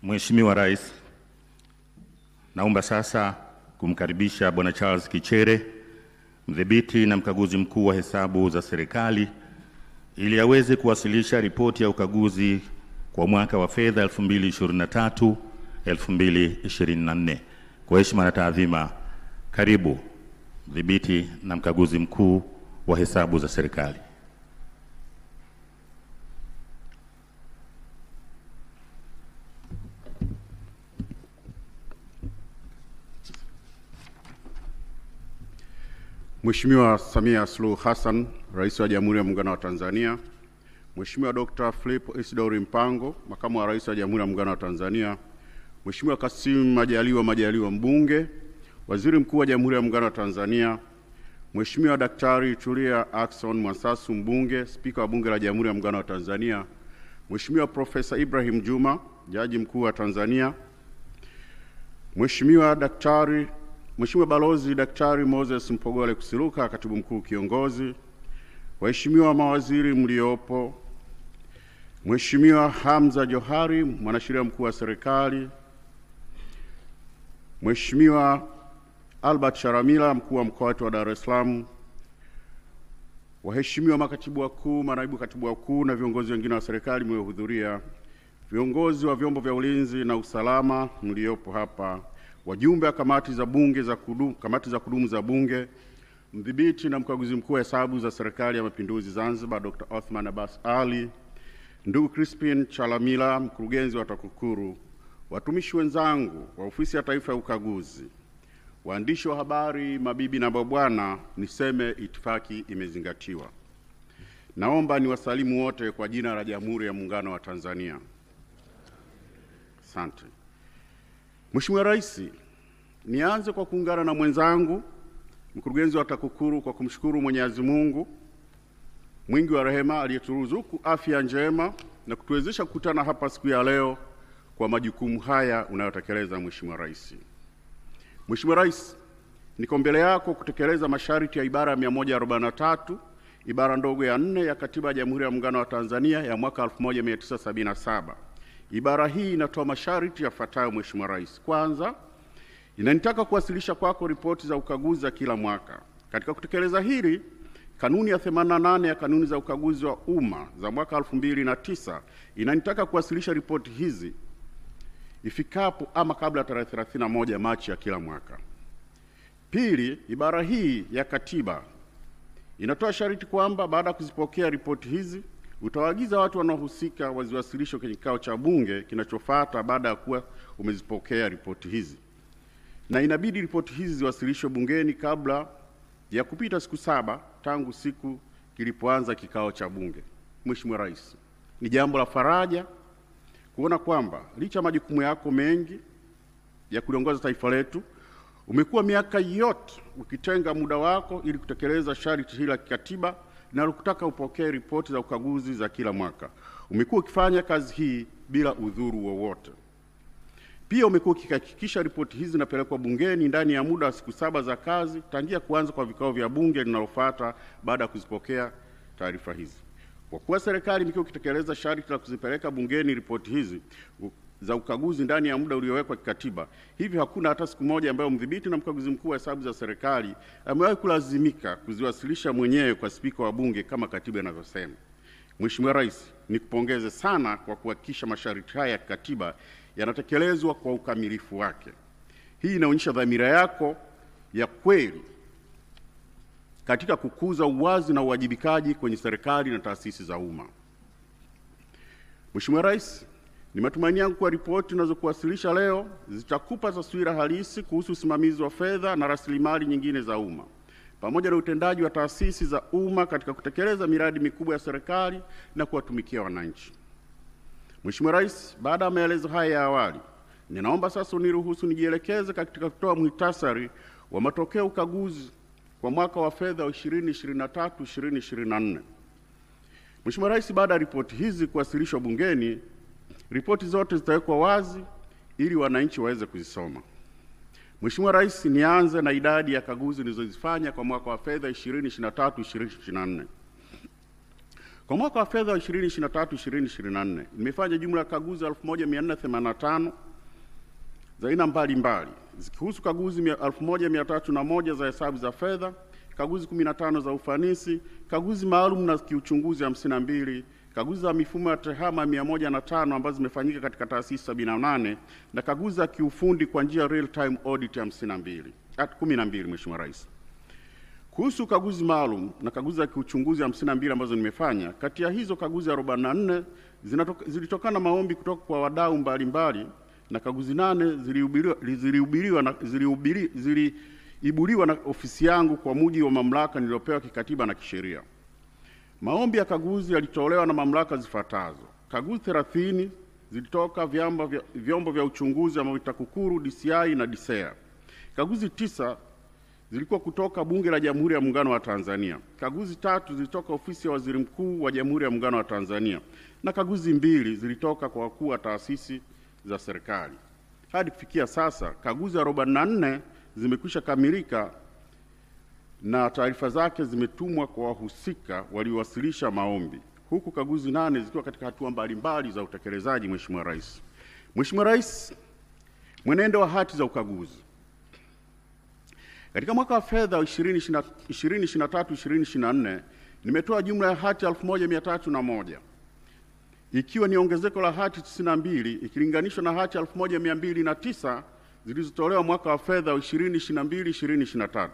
Mheshimiwa Rais, naomba sasa kumkaribisha Bwana Charles Kichere, mdhibiti na mkaguzi mkuu wa hesabu za serikali, ili aweze kuwasilisha ripoti ya ukaguzi kwa mwaka wa fedha 2023-2024. Kwa heshima na taadhima, karibu mdhibiti na mkaguzi mkuu wa hesabu za serikali. Mheshimiwa Samia Suluhu Hassan, Rais wa Jamhuri ya Muungano wa Tanzania, Mheshimiwa Dr. Philip Isidori Mpango, Makamu wa Rais wa Jamhuri ya Muungano wa Tanzania, Mheshimiwa Kassim Majaliwa Mbunge, Waziri Mkuu wa Jamhuri ya Muungano wa Tanzania, Mheshimiwa Daktari Tulia Ackson Mwansasu Mbunge, Spika wa Bunge la Jamhuri ya Muungano wa Tanzania, Mheshimiwa Profesa Ibrahim Juma, Jaji Mkuu wa Tanzania, Mheshimiwa Balozi Daktari Moses Mpogole Kusiluka, Katibu Mkuu Kiongozi, waheshimiwa mawaziri mliopo, Mheshimiwa Hamza Johari, Mwanasheria Mkuu wa Serikali, Mheshimiwa Albert Sharamila, Mkuu wa Mkoa wa Dar es Salaam, waheshimiwa makatibu wakuu, manaibu katibu wakuu na viongozi wengine wa serikali mliohudhuria, viongozi wa vyombo vya ulinzi na usalama mliopo hapa, wajumbe wa kamati za kudumu za Bunge, mdhibiti na mkaguzi mkuu wa hesabu za serikali ya Mapinduzi Zanzibar Dr. Othman Abbas Ali, ndugu Crispin Chalamila, mkurugenzi wa TAKUKURU, watumishi wenzangu wa Ofisi ya Taifa ya Ukaguzi, waandishi wa habari, mabibi na mabwana, niseme itifaki imezingatiwa. Naomba niwasalimu wote kwa jina la Jamhuri ya Muungano wa Tanzania. Asante. Mheshimiwa Rais, nianze kwa kuungana na mwenzangu mkurugenzi wa TAKUKURU kwa kumshukuru Mwenyezi Mungu mwingi wa rehema aliyeturuzuku afya njema na kutuwezesha kukutana hapa siku ya leo kwa majukumu haya unayotekeleza. Mheshimiwa Rais, niko mbele yako kutekeleza masharti ya ibara ya 143 ibara ndogo ya 4 ya Katiba ya Jamhuri ya Muungano wa Tanzania ya mwaka 1977. Ibara hii inatoa masharti yafuatayo. Mheshimiwa Rais, kwanza, inanitaka kuwasilisha kwako ripoti za ukaguzi za kila mwaka. Katika kutekeleza hili, kanuni ya 88 ya kanuni za ukaguzi wa umma za mwaka 2009 inanitaka kuwasilisha ripoti hizi ifikapo ama kabla tarehe 31 Machi ya kila mwaka. Pili, ibara hii ya katiba inatoa sharti kwamba baada ya kuzipokea ripoti hizi utawaagiza watu wanaohusika waziwasilishe kwenye kikao cha Bunge kinachofuata baada ya kuwa umezipokea ripoti hizi, na inabidi ripoti hizi ziwasilishwe bungeni kabla ya kupita siku 7 tangu siku kilipoanza kikao cha Bunge. Mheshimiwa Rais, ni jambo la faraja kuona kwamba licha majukumu yako mengi ya kuliongoza taifa letu, umekuwa miaka yote ukitenga muda wako ili kutekeleza sharti hili la kikatiba na kutaka upokee ripoti za ukaguzi za kila mwaka. Umekuwa ukifanya kazi hii bila udhuru wowote. Pia umekuwa ukihakikisha ripoti hizi zinapelekwa bungeni ndani ya muda wa siku 7 za kazi tangia kuanza kwa vikao vya Bunge linalofuata baada ya kuzipokea taarifa hizi. Kwa kuwa serikali imekuwa ikitekeleza sharti la kuzipeleka bungeni ripoti hizi za ukaguzi ndani ya muda uliowekwa kikatiba, hivi hakuna hata siku moja ambayo mdhibiti na mkaguzi mkuu wa hesabu za serikali amewahi kulazimika kuziwasilisha mwenyewe kwa Spika wa Bunge kama katiba inavyosema. Mheshimiwa Rais, nikupongeze sana kwa kuhakikisha masharti haya ya katiba yanatekelezwa kwa ukamilifu wake. Hii inaonyesha dhamira yako ya kweli katika kukuza uwazi na uwajibikaji kwenye serikali na taasisi za umma. Mheshimiwa Rais, ni matumaini yangu kwa ripoti tunazokuwasilisha leo zitakupa taswira halisi kuhusu usimamizi wa fedha na rasilimali nyingine za umma pamoja na utendaji wa taasisi za umma katika kutekeleza miradi mikubwa ya serikali na kuwatumikia wananchi. Mheshimiwa Rais, baada ya maelezo haya ya awali, ninaomba sasa uniruhusu nijielekeze katika kutoa muhtasari wa matokeo ukaguzi kwa mwaka wa fedha wa 2023-2024. Mheshimiwa Rais, baada ya ripoti hizi kuwasilishwa bungeni, ripoti zote zitawekwa wazi ili wananchi waweze kuzisoma. Mheshimiwa Rais, nianze na idadi ya kaguzi nilizozifanya kwa mwaka wa fedha 2023-2024. Kwa mwaka wa fedha 2023/2024 nimefanya jumla ya kaguzi 1485 za aina mbalimbali zikihusu kaguzi 1301 za hesabu za fedha, kaguzi 15 za ufanisi, kaguzi maalum na kiuchunguzi 52, kaguzi za mifumo ya tehama 105 ambazo zimefanyika katika taasisi 78 na kaguzi za kiufundi kwa njia real time audit 12. Mheshimiwa Rais, kuhusu kaguzi maalum na kaguzi za kiuchunguzi 52 ambazo nimefanya, kati ya hizo kaguzi 44 zilitokana maombi kutoka kwa wadau mbalimbali na kaguzi 8 ziliibuliwa na ofisi yangu kwa mujibu wa mamlaka niliyopewa kikatiba na kisheria. Maombi ya kaguzi yalitolewa na mamlaka zifuatazo. Kaguzi 30 zilitoka vyombo vya uchunguzi ambavyo TAKUKURU, DCI na DCEA. Kaguzi 9 zilikuwa kutoka Bunge la Jamhuri ya Muungano wa Tanzania. Kaguzi 3 zilitoka Ofisi ya Waziri Mkuu wa Jamhuri ya Muungano wa Tanzania, na kaguzi 2 zilitoka kwa wakuu wa taasisi za serikali. Hadi kufikia sasa, kaguzi 44 zimekwisha kamilika na taarifa zake zimetumwa kwa wahusika waliowasilisha maombi, huku kaguzi 8 zikiwa katika hatua mbalimbali za utekelezaji. Mheshimiwa Rais. Mheshimiwa Rais, mwenendo wa hati za ukaguzi. Katika mwaka wa fedha 2023/2024 nimetoa jumla ya hati 1301, ikiwa ni ongezeko la hati 92 ikilinganishwa na hati 1209 zilizotolewa mwaka wa fedha 2022/2023.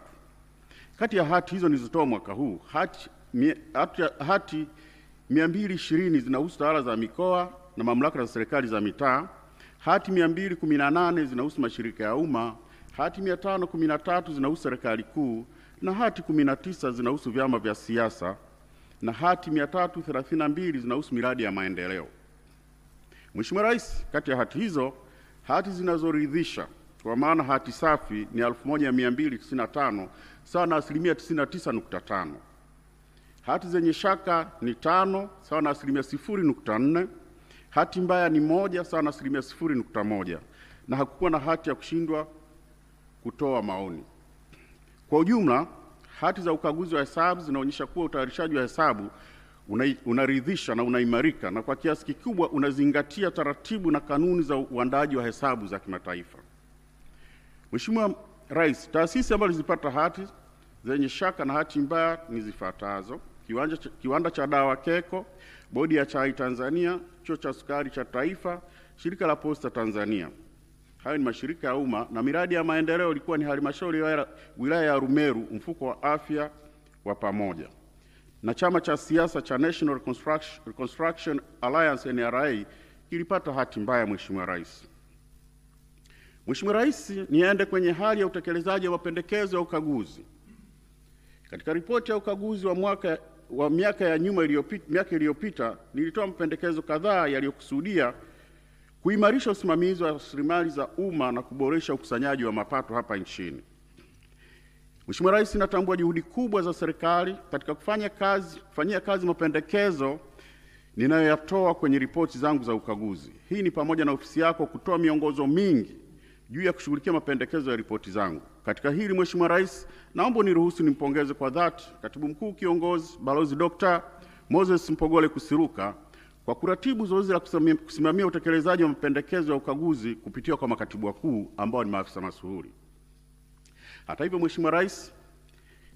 Kati ya hati hizo nilizotoa mwaka huu, hati 220 zinahusu tawala za mikoa na mamlaka za serikali za mitaa, hati 218 zinahusu mashirika ya umma, hati 513 zinahusu serikali kuu, na hati 19 zinahusu vyama vya siasa, na hati 332 zinahusu miradi ya maendeleo. Mheshimiwa Rais, kati ya hati hizo, hati zinazoridhisha kwa maana hati safi ni 1295 sawa na 99.5%. Hati zenye shaka ni 5 sawa na 0.4%. Hati mbaya ni 1 sawa na 0.1%, na hakukuwa na hati ya kushindwa kutoa maoni. Kwa ujumla, hati za ukaguzi wa hesabu zinaonyesha kuwa utayarishaji wa hesabu unaridhisha na unaimarika, na kwa kiasi kikubwa unazingatia taratibu na kanuni za uandaji wa hesabu za kimataifa. Mheshimiwa Rais, taasisi ambazo zilipata hati zenye shaka na hati mbaya ni zifuatazo: Kiwanda cha Dawa KECO, Bodi ya Chai Tanzania, Chuo cha Sukari cha Taifa, Shirika la Posta Tanzania. Hayo ni mashirika ya umma, na miradi ya maendeleo ilikuwa ni halmashauri ya wilaya ya Rumeru, mfuko wa afya wa pamoja, na chama cha siasa cha National Reconstruction Alliance NRA kilipata hati mbaya. Mheshimiwa Rais. Mheshimiwa Rais, niende kwenye hali ya utekelezaji wa mapendekezo ya ukaguzi. Katika ripoti ya ukaguzi wa miaka iliyopita nilitoa mapendekezo kadhaa yaliyokusudia kuimarisha usimamizi wa rasilimali za umma na kuboresha ukusanyaji wa mapato hapa nchini. Mheshimiwa Rais, natambua juhudi kubwa za serikali katika kufanyia kazi mapendekezo ninayoyatoa kwenye ripoti zangu za ukaguzi. Hii ni pamoja na ofisi yako kutoa miongozo mingi juu ya kushughulikia mapendekezo ya ripoti zangu. Katika hili, Mheshimiwa Rais, naomba niruhusu nimpongeze kwa dhati Katibu Mkuu Kiongozi Balozi Dr. Moses Mpogole Kusiluka kwa kuratibu zoezi la kusimamia utekelezaji wa mapendekezo ya ukaguzi kupitia kwa makatibu wakuu ambao ni maafisa masuhuri. Hata hivyo, Mheshimiwa Rais,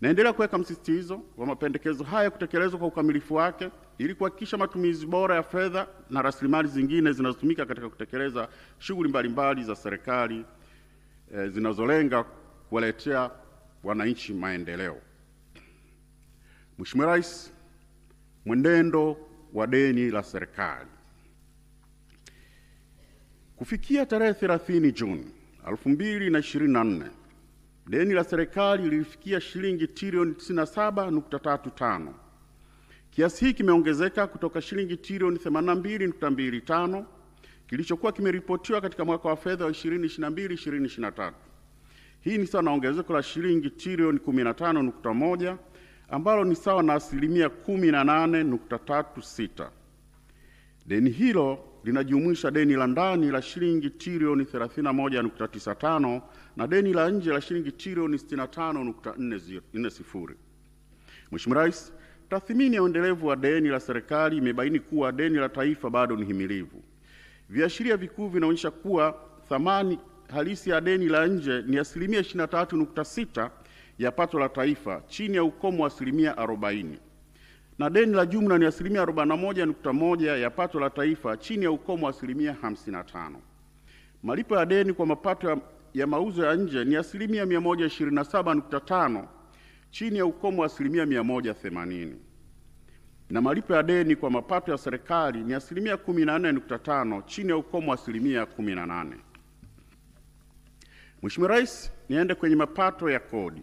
naendelea kuweka msisitizo wa mapendekezo haya kutekelezwa kwa ukamilifu wake ili kuhakikisha matumizi bora ya fedha na rasilimali zingine zinazotumika katika kutekeleza shughuli mbalimbali za serikali zinazolenga kuwaletea wananchi maendeleo. Mheshimiwa Rais, mwenendo wa deni la serikali. Kufikia tarehe 30 Juni 2024, deni la serikali lilifikia shilingi trilioni 97.35. Kiasi hiki kimeongezeka kutoka shilingi trilioni 82.25 kilichokuwa kimeripotiwa katika mwaka wa fedha wa 2022/2023. Hii ni sawa na ongezeko la shilingi trilioni 15.1 ambalo ni sawa na 18.36%. Deni hilo linajumuisha deni la ndani la shilingi trilioni 31.95 na deni la nje la shilingi trilioni 65.40. Mheshimiwa Rais, Tathmini ya uendelevu wa deni la serikali imebaini kuwa deni la taifa bado ni himilivu. Viashiria vikuu vinaonyesha kuwa thamani halisi ya deni la nje ni 23.6% ya pato la taifa, chini ya ukomo wa 40%, na deni la jumla ni 41.1% ya pato la taifa, chini ya ukomo wa 55%. Malipo ya deni kwa mapato ya mauzo ya nje ni 127.5%, chini ya ukomo wa 180%, na malipo ya deni kwa mapato ya serikali ni 14.5%, chini ya ukomo wa 18%. Mheshimiwa Rais, niende kwenye mapato ya kodi.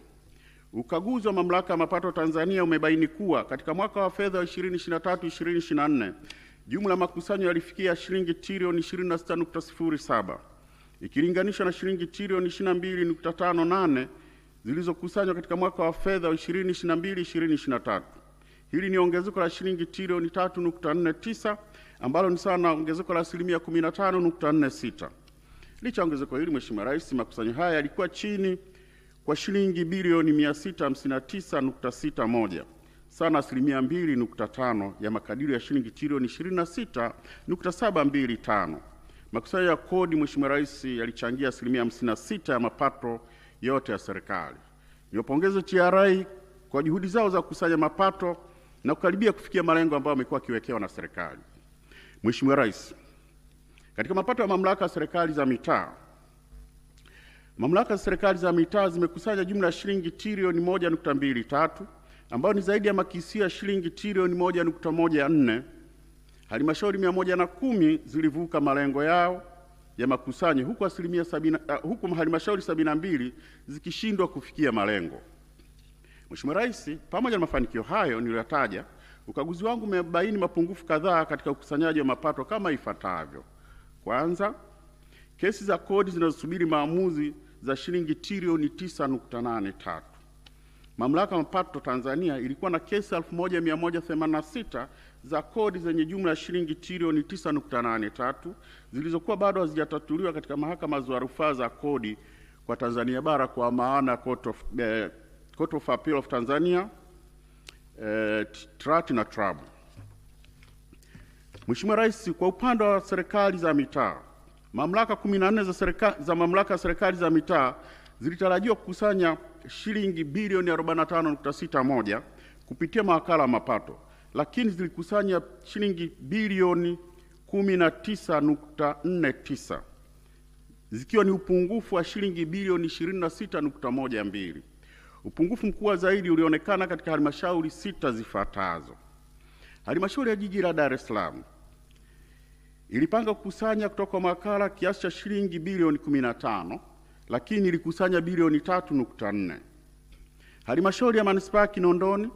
Ukaguzi wa Mamlaka ya Mapato Tanzania umebaini kuwa katika mwaka wa fedha wa 2023/2024 jumla makusanyo yalifikia shilingi trilioni 26.07 ikilinganishwa na shilingi trilioni 22.58 zilizokusanywa katika mwaka wa fedha wa 2022/2023. Hili ni ongezeko la shilingi trilioni 3.49 ambalo ni sawa na ongezeko la 15.46. Licha ongezeko hili, Mheshimiwa Rais, makusanyo haya yalikuwa chini kwa shilingi bilioni 659.61 sana 2.5% ya makadirio ya shilingi trilioni 26.725. Makusanyo ya kodi, Mheshimiwa Rais, yalichangia 56% ya mapato yote ya serikali. Niwapongeze TRA kwa juhudi zao za kukusanya mapato na kukaribia kufikia malengo ambayo yamekuwa kiwekewa na serikali. Mheshimiwa Rais, katika mapato ya mamlaka ya serikali za mitaa, mamlaka za serikali za mitaa zimekusanya jumla ya shilingi trilioni 1.23 ambayo ni zaidi ya makisio ya shilingi trilioni 1.14. Halmashauri 110 zilivuka malengo yao ya makusanyo huku halmashauri 72 zikishindwa kufikia malengo. Mheshimiwa Rais, pamoja na mafanikio hayo niliyotaja, ukaguzi wangu umebaini mapungufu kadhaa katika ukusanyaji wa mapato kama ifuatavyo. Kwanza, kesi za kodi zinazosubiri maamuzi za shilingi trilioni 9.83. Mamlaka ya Mapato Tanzania ilikuwa na kesi 1186 za kodi zenye jumla ya shilingi trilioni 9.83 zilizokuwa bado hazijatatuliwa katika mahakama za rufaa za kodi kwa Tanzania bara, kwa maana Court of Appeal of Tanzania, TRAT na TRAB. Mheshimiwa Rais, kwa upande wa serikali za mitaa, mamlaka 14 za mamlaka ya serikali za mitaa zilitarajiwa kukusanya shilingi bilioni 45.61 kupitia mawakala wa mapato, lakini zilikusanya shilingi bilioni 19.49 zikiwa ni upungufu wa shilingi bilioni 26.12. Upungufu mkubwa zaidi ulionekana katika halmashauri 6 zifuatazo. Halmashauri ya Jiji la Dar es Salaam ilipanga kukusanya kutoka kwa mawakala kiasi cha shilingi bilioni 15, lakini ilikusanya bilioni 3.4. Halmashauri ya Manispaa ya Kinondoni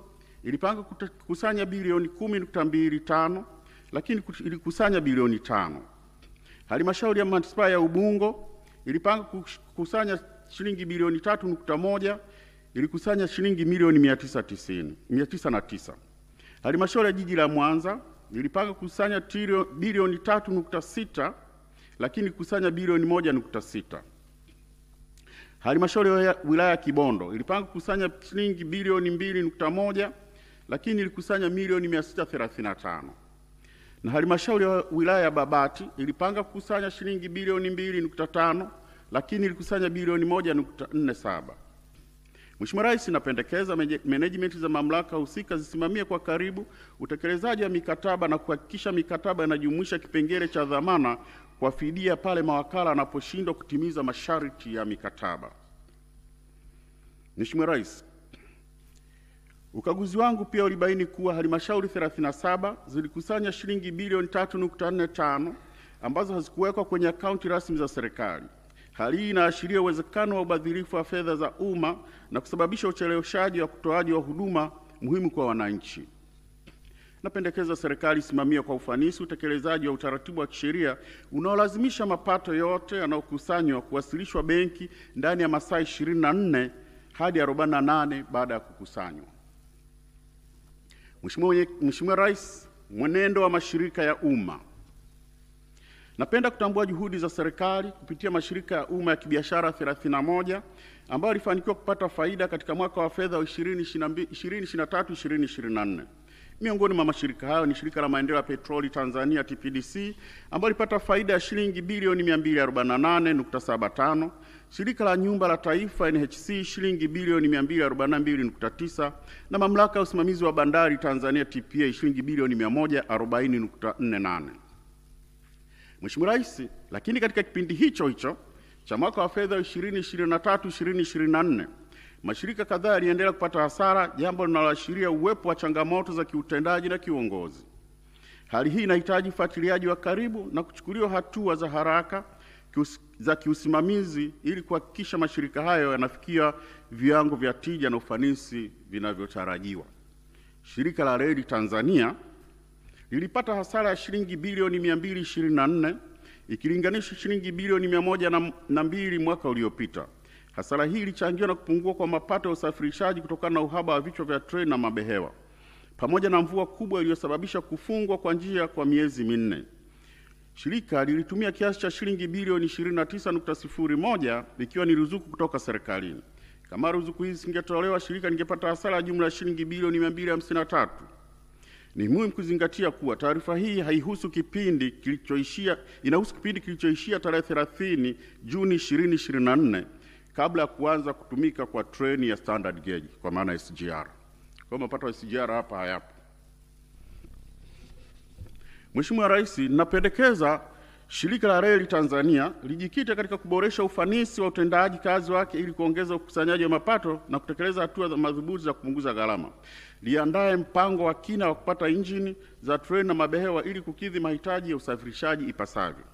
ilipanga kukusanya bilioni 10.25, lakini ilikusanya bilioni 5. Halmashauri ya Manispaa ya Ubungo ilipanga kukusanya shilingi bilioni 3.1, ilikusanya shilingi milioni 909. Halmashauri ya Jiji la Mwanza ilipanga kukusanya bilioni 3.6, lakini ilikusanya bilioni 1.6. Halmashauri ya Wilaya ya Kibondo ilipanga kukusanya shilingi bilioni 2.1, lakini ilikusanya milioni 635. Na halmashauri ya Wilaya ya Babati ilipanga kukusanya shilingi bilioni 2.5, lakini ilikusanya bilioni 1.47. Mheshimiwa Rais, napendekeza management za mamlaka husika zisimamie kwa karibu utekelezaji wa mikataba na kuhakikisha mikataba inajumuisha kipengele cha dhamana kwa fidia pale mawakala anaposhindwa kutimiza masharti ya mikataba. Mheshimiwa Rais, ukaguzi wangu pia ulibaini kuwa halmashauri 37 zilikusanya shilingi bilioni 3.45 ambazo hazikuwekwa kwenye akaunti rasmi za serikali. Hali hii inaashiria uwezekano wa ubadhirifu wa fedha za umma na kusababisha ucheleweshaji wa utoaji wa huduma muhimu kwa wananchi. Napendekeza serikali isimamie kwa ufanisi utekelezaji wa utaratibu wa kisheria unaolazimisha mapato yote yanayokusanywa kuwasilishwa benki ndani ya masaa 24 hadi 48 baada ya kukusanywa. Mheshimiwa Rais, mwenendo wa mashirika ya umma. Napenda kutambua juhudi za serikali kupitia mashirika ya umma ya kibiashara 31 ambayo yalifanikiwa kupata faida katika mwaka wa fedha wa 2023/2024. Miongoni mwa mashirika hayo ni Shirika la Maendeleo ya Petroli Tanzania TPDC ambalo lipata faida ya shilingi bilioni 248.75, Shirika la Nyumba la Taifa NHC shilingi bilioni 242.9 na Mamlaka ya Usimamizi wa Bandari Tanzania TPA shilingi bilioni 140.48. Mheshimiwa Rais, lakini katika kipindi hicho hicho cha mwaka wa fedha 2023/2024 mashirika kadhaa yaliendelea kupata hasara, jambo linaloashiria uwepo wa changamoto za kiutendaji na kiuongozi. Hali hii inahitaji ufuatiliaji wa karibu na kuchukuliwa hatua za haraka za kiusimamizi ili kuhakikisha mashirika hayo yanafikia viwango vya tija na ufanisi vinavyotarajiwa. Shirika la Reli Tanzania lilipata hasara ya shilingi bilioni 224 ikilinganisha shilingi bilioni 102 mwaka uliopita. Hasara hii ilichangiwa na kupungua kwa mapato ya usafirishaji kutokana na uhaba wa vichwa vya treni na mabehewa, pamoja na mvua kubwa iliyosababisha kufungwa kwa njia kwa miezi minne. Shirika lilitumia kiasi cha shilingi bilioni 29.01 ikiwa ni ruzuku kutoka serikalini. Kama ruzuku hizi zingetolewa, shirika lingepata hasara ya jumla ya shilingi bilioni 253. Ni muhimu kuzingatia kuwa taarifa hii inahusu kipindi kilichoishia tarehe 30 Juni 2024 kabla ya kuanza kutumika kwa treni ya standard gauge kwa maana SGR. Kwa mapato ya SGR hapa hayapo. Mheshimiwa Rais, napendekeza Shirika la Reli Tanzania lijikite katika kuboresha ufanisi wa utendaji kazi wake ili kuongeza ukusanyaji wa mapato na kutekeleza hatua za madhubuti za kupunguza gharama. Liandae mpango wa kina wa kupata injini za treni na mabehewa ili kukidhi mahitaji ya usafirishaji ipasavyo.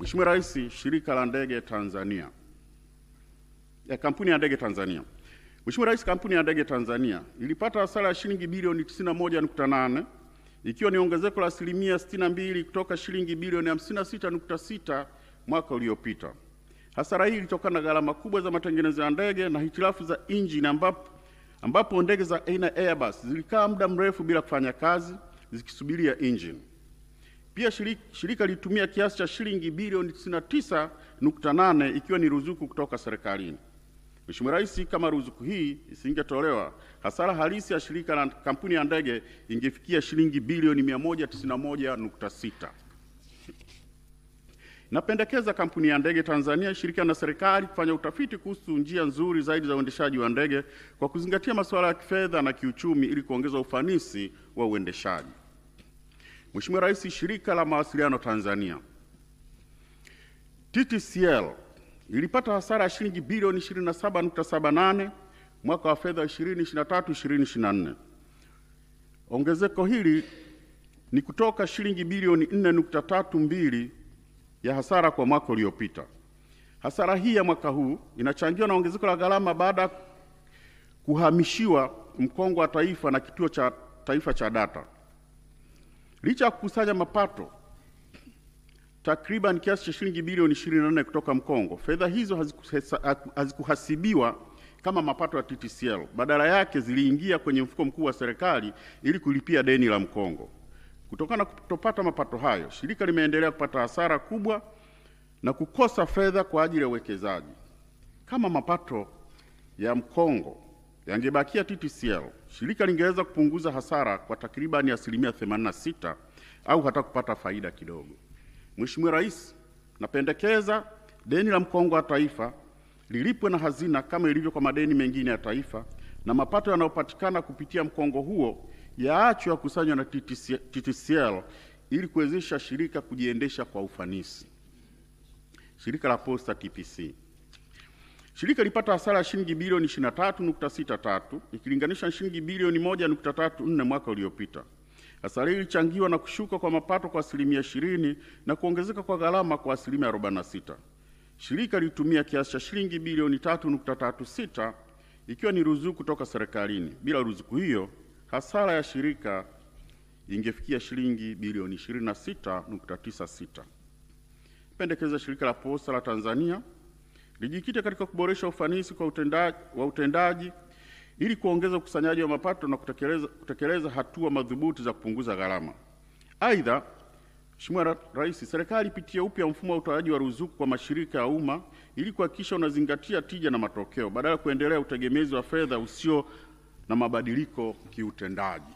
Mheshimiwa Rais, Shirika la Ndege Tanzania Kampuni ya Ndege Tanzania. Mheshimiwa Rais, Kampuni ya Ndege Tanzania ilipata hasara ya shilingi bilioni 91.8 ikiwa ni ongezeko la asilimia 62 kutoka shilingi bilioni 56.6 mwaka uliopita. Hasara hii ilitokana na gharama kubwa za matengenezo ya ndege na hitilafu za injini ambapo ndege za aina Airbus zilikaa muda mrefu bila kufanya kazi zikisubiria injini. Pia shirika lilitumia kiasi cha shilingi bilioni 99.8 ikiwa ni ruzuku kutoka serikalini. Mheshimiwa Rais, kama ruzuku hii isingetolewa, hasara halisi ya shirika la kampuni ya ndege ingefikia shilingi bilioni 191.6. Napendekeza Kampuni ya Ndege Tanzania ishirikiane na serikali kufanya utafiti kuhusu njia nzuri zaidi za uendeshaji wa ndege kwa kuzingatia masuala ya kifedha na kiuchumi ili kuongeza ufanisi wa uendeshaji. Mheshimiwa Rais, Shirika la Mawasiliano Tanzania TTCL ilipata hasara ya shilingi bilioni 27.78 mwaka wa fedha 2023/2024. Ongezeko hili ni kutoka shilingi bilioni 4.32 ya hasara kwa mwaka uliopita. Hasara hii ya mwaka huu inachangiwa na ongezeko la gharama baada ya kuhamishiwa mkongo wa taifa na kituo cha taifa cha data. Licha ya kukusanya mapato takriban kiasi cha shilingi bilioni 24 kutoka mkongo, fedha hizo hazikuhasibiwa kama mapato ya TTCL. Badala yake ziliingia kwenye mfuko mkuu wa serikali ili kulipia deni la mkongo. Kutokana na kutopata mapato hayo, shirika limeendelea kupata hasara kubwa na kukosa fedha kwa ajili ya uwekezaji. Kama mapato ya mkongo yangebakia TTCL, shirika lingeweza kupunguza hasara kwa takribani asilimia 86 au hata kupata faida kidogo. Mheshimiwa Rais, napendekeza deni la mkongo wa taifa lilipwe na hazina kama ilivyo kwa madeni mengine ya taifa, na mapato yanayopatikana kupitia mkongo huo yaachwe yakusanywa na TTCL ili kuwezesha shirika kujiendesha kwa ufanisi. Shirika la Posta TPC. Shirika lipata hasara ya shilingi bilioni 23.63 ikilinganisha na shilingi bilioni 1.34 mwaka uliopita. Hasara hii ilichangiwa na kushuka kwa mapato kwa asilimia 20 na kuongezeka kwa gharama kwa asilimia 46. Shirika lilitumia kiasi cha shilingi bilioni 3.36 ikiwa ni ruzuku kutoka serikalini. Bila ruzuku hiyo, hasara ya shirika ingefikia shilingi bilioni 26.96. Pendekeza Shirika la Posta la Tanzania lijikite katika kuboresha ufanisi kwa utendaji ili kuongeza ukusanyaji wa mapato na kutekeleza hatua madhubuti za kupunguza gharama. Aidha, Mheshimiwa Rais, serikali ipitie upya mfumo wa utoaji wa ruzuku kwa mashirika ya umma ili kuhakikisha unazingatia tija na matokeo badala ya kuendelea utegemezi wa fedha usio na mabadiliko kiutendaji.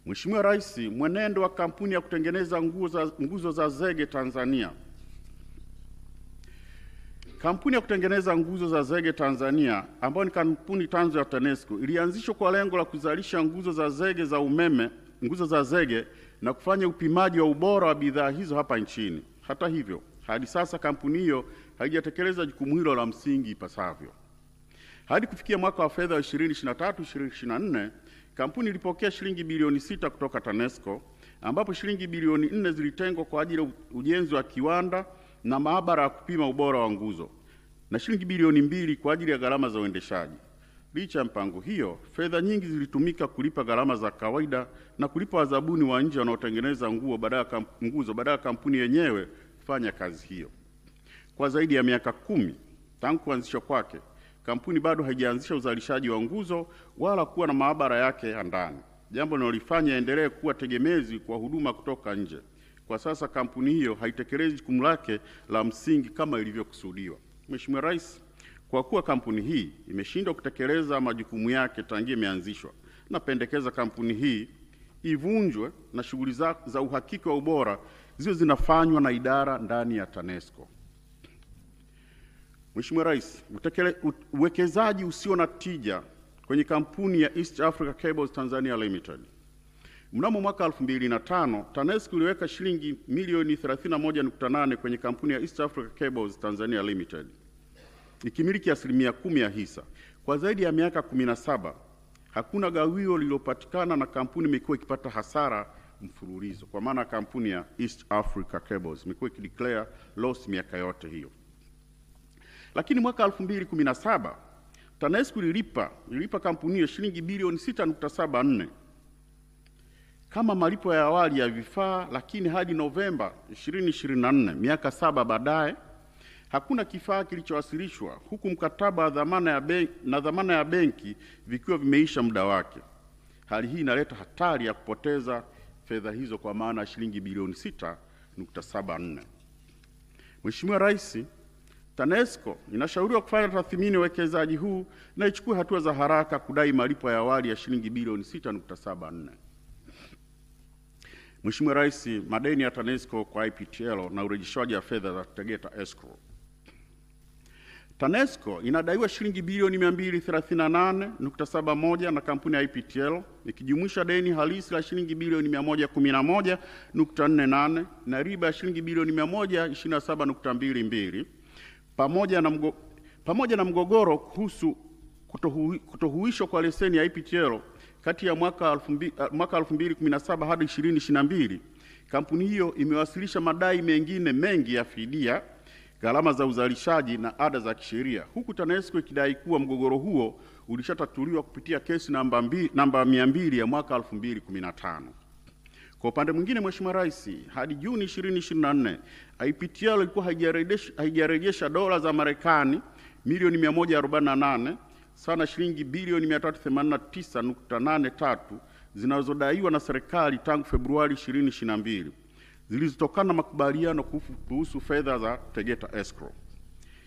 Mheshimiwa Rais, mwenendo wa kampuni ya kutengeneza nguzo za zege Tanzania. Kampuni ya kutengeneza nguzo za zege Tanzania, ambayo ni kampuni tanzu ya TANESCO, ilianzishwa kwa lengo la kuzalisha nguzo za zege za umeme, nguzo za zege na kufanya upimaji wa ubora wa bidhaa hizo hapa nchini. Hata hivyo, hadi sasa kampuni hiyo haijatekeleza jukumu hilo la msingi ipasavyo. Hadi kufikia mwaka wa fedha 2023/2024, kampuni ilipokea shilingi bilioni 6 kutoka TANESCO, ambapo shilingi bilioni 4 zilitengwa kwa ajili ya ujenzi wa kiwanda na maabara ya kupima ubora wa nguzo na shilingi bilioni 2 kwa ajili ya gharama za uendeshaji. Licha ya mpango hiyo, fedha nyingi zilitumika kulipa gharama za kawaida na kulipa wazabuni wa nje wanaotengeneza nguzo badala ya kampuni yenyewe kufanya kazi hiyo. Kwa zaidi ya miaka 10 tangu kuanzishwa kwake, kampuni bado haijaanzisha uzalishaji wa nguzo wala kuwa na maabara yake ya ndani, jambo linalofanya endelee kuwa tegemezi kwa huduma kutoka nje. Kwa sasa kampuni hiyo haitekelezi jukumu lake la msingi kama ilivyokusudiwa. Mheshimiwa Rais, kwa kuwa kampuni hii imeshindwa kutekeleza majukumu yake tangia imeanzishwa, napendekeza kampuni hii ivunjwe na shughuli za uhakiki wa ubora ziwe zinafanywa na idara ndani ya TANESCO. Mheshimiwa Rais, uwekezaji usio na tija kwenye kampuni ya East Africa Cables Tanzania Limited. Mnamo mwaka 2005, TANESCO iliweka shilingi milioni 31.8 kwenye kampuni ya East Africa Cables Tanzania Limited, ikimiliki 10% ya hisa. Kwa zaidi ya miaka 17, hakuna gawio lililopatikana na kampuni imekuwa ikipata hasara mfululizo, kwa maana kampuni ya East Africa Cables imekuwa ikideclare loss miaka yote hiyo. Lakini mwaka 2017, TANESCO ililipa kampuni hiyo shilingi bilioni 6.74 kama malipo ya awali ya vifaa, lakini hadi Novemba 2024, miaka 7 baadaye, hakuna kifaa kilichowasilishwa, huku mkataba wa dhamana ya benki vikiwa vimeisha muda wake. Hali hii inaleta hatari ya kupoteza fedha hizo kwa maana ya shilingi bilioni 6.74. Mheshimiwa Rais, TANESCO inashauriwa kufanya tathmini ya uwekezaji huu na ichukue hatua za haraka kudai malipo ya awali ya shilingi bilioni 6.74. Mheshimiwa Rais, madeni ya TANESCO kwa IPTL na urejeshwaji wa fedha za Tegeta Escrow. TANESCO inadaiwa shilingi bilioni 238.71 na kampuni ya IPTL, ikijumuisha deni halisi la shilingi bilioni 111.48 na riba ya shilingi bilioni 127.22, pamoja na mgogoro kuhusu kutohuishwa kwa leseni ya IPTL kati ya mwaka 2017 hadi 2022. Kampuni hiyo imewasilisha madai mengine mengi ya fidia, gharama za uzalishaji na ada za kisheria, huku TANESCO ikidai kuwa mgogoro huo ulishatatuliwa kupitia kesi namba 200 ya mwaka 2015. Kwa upande mwingine, Mheshimiwa Rais, hadi Juni 2024, IPTL ilikuwa haijarejesha dola za Marekani milioni 148 sana shilingi bilioni 389.83 zinazodaiwa na serikali tangu Februari 2022, zilizotokana na makubaliano kuhusu fedha za Tegeta Escrow.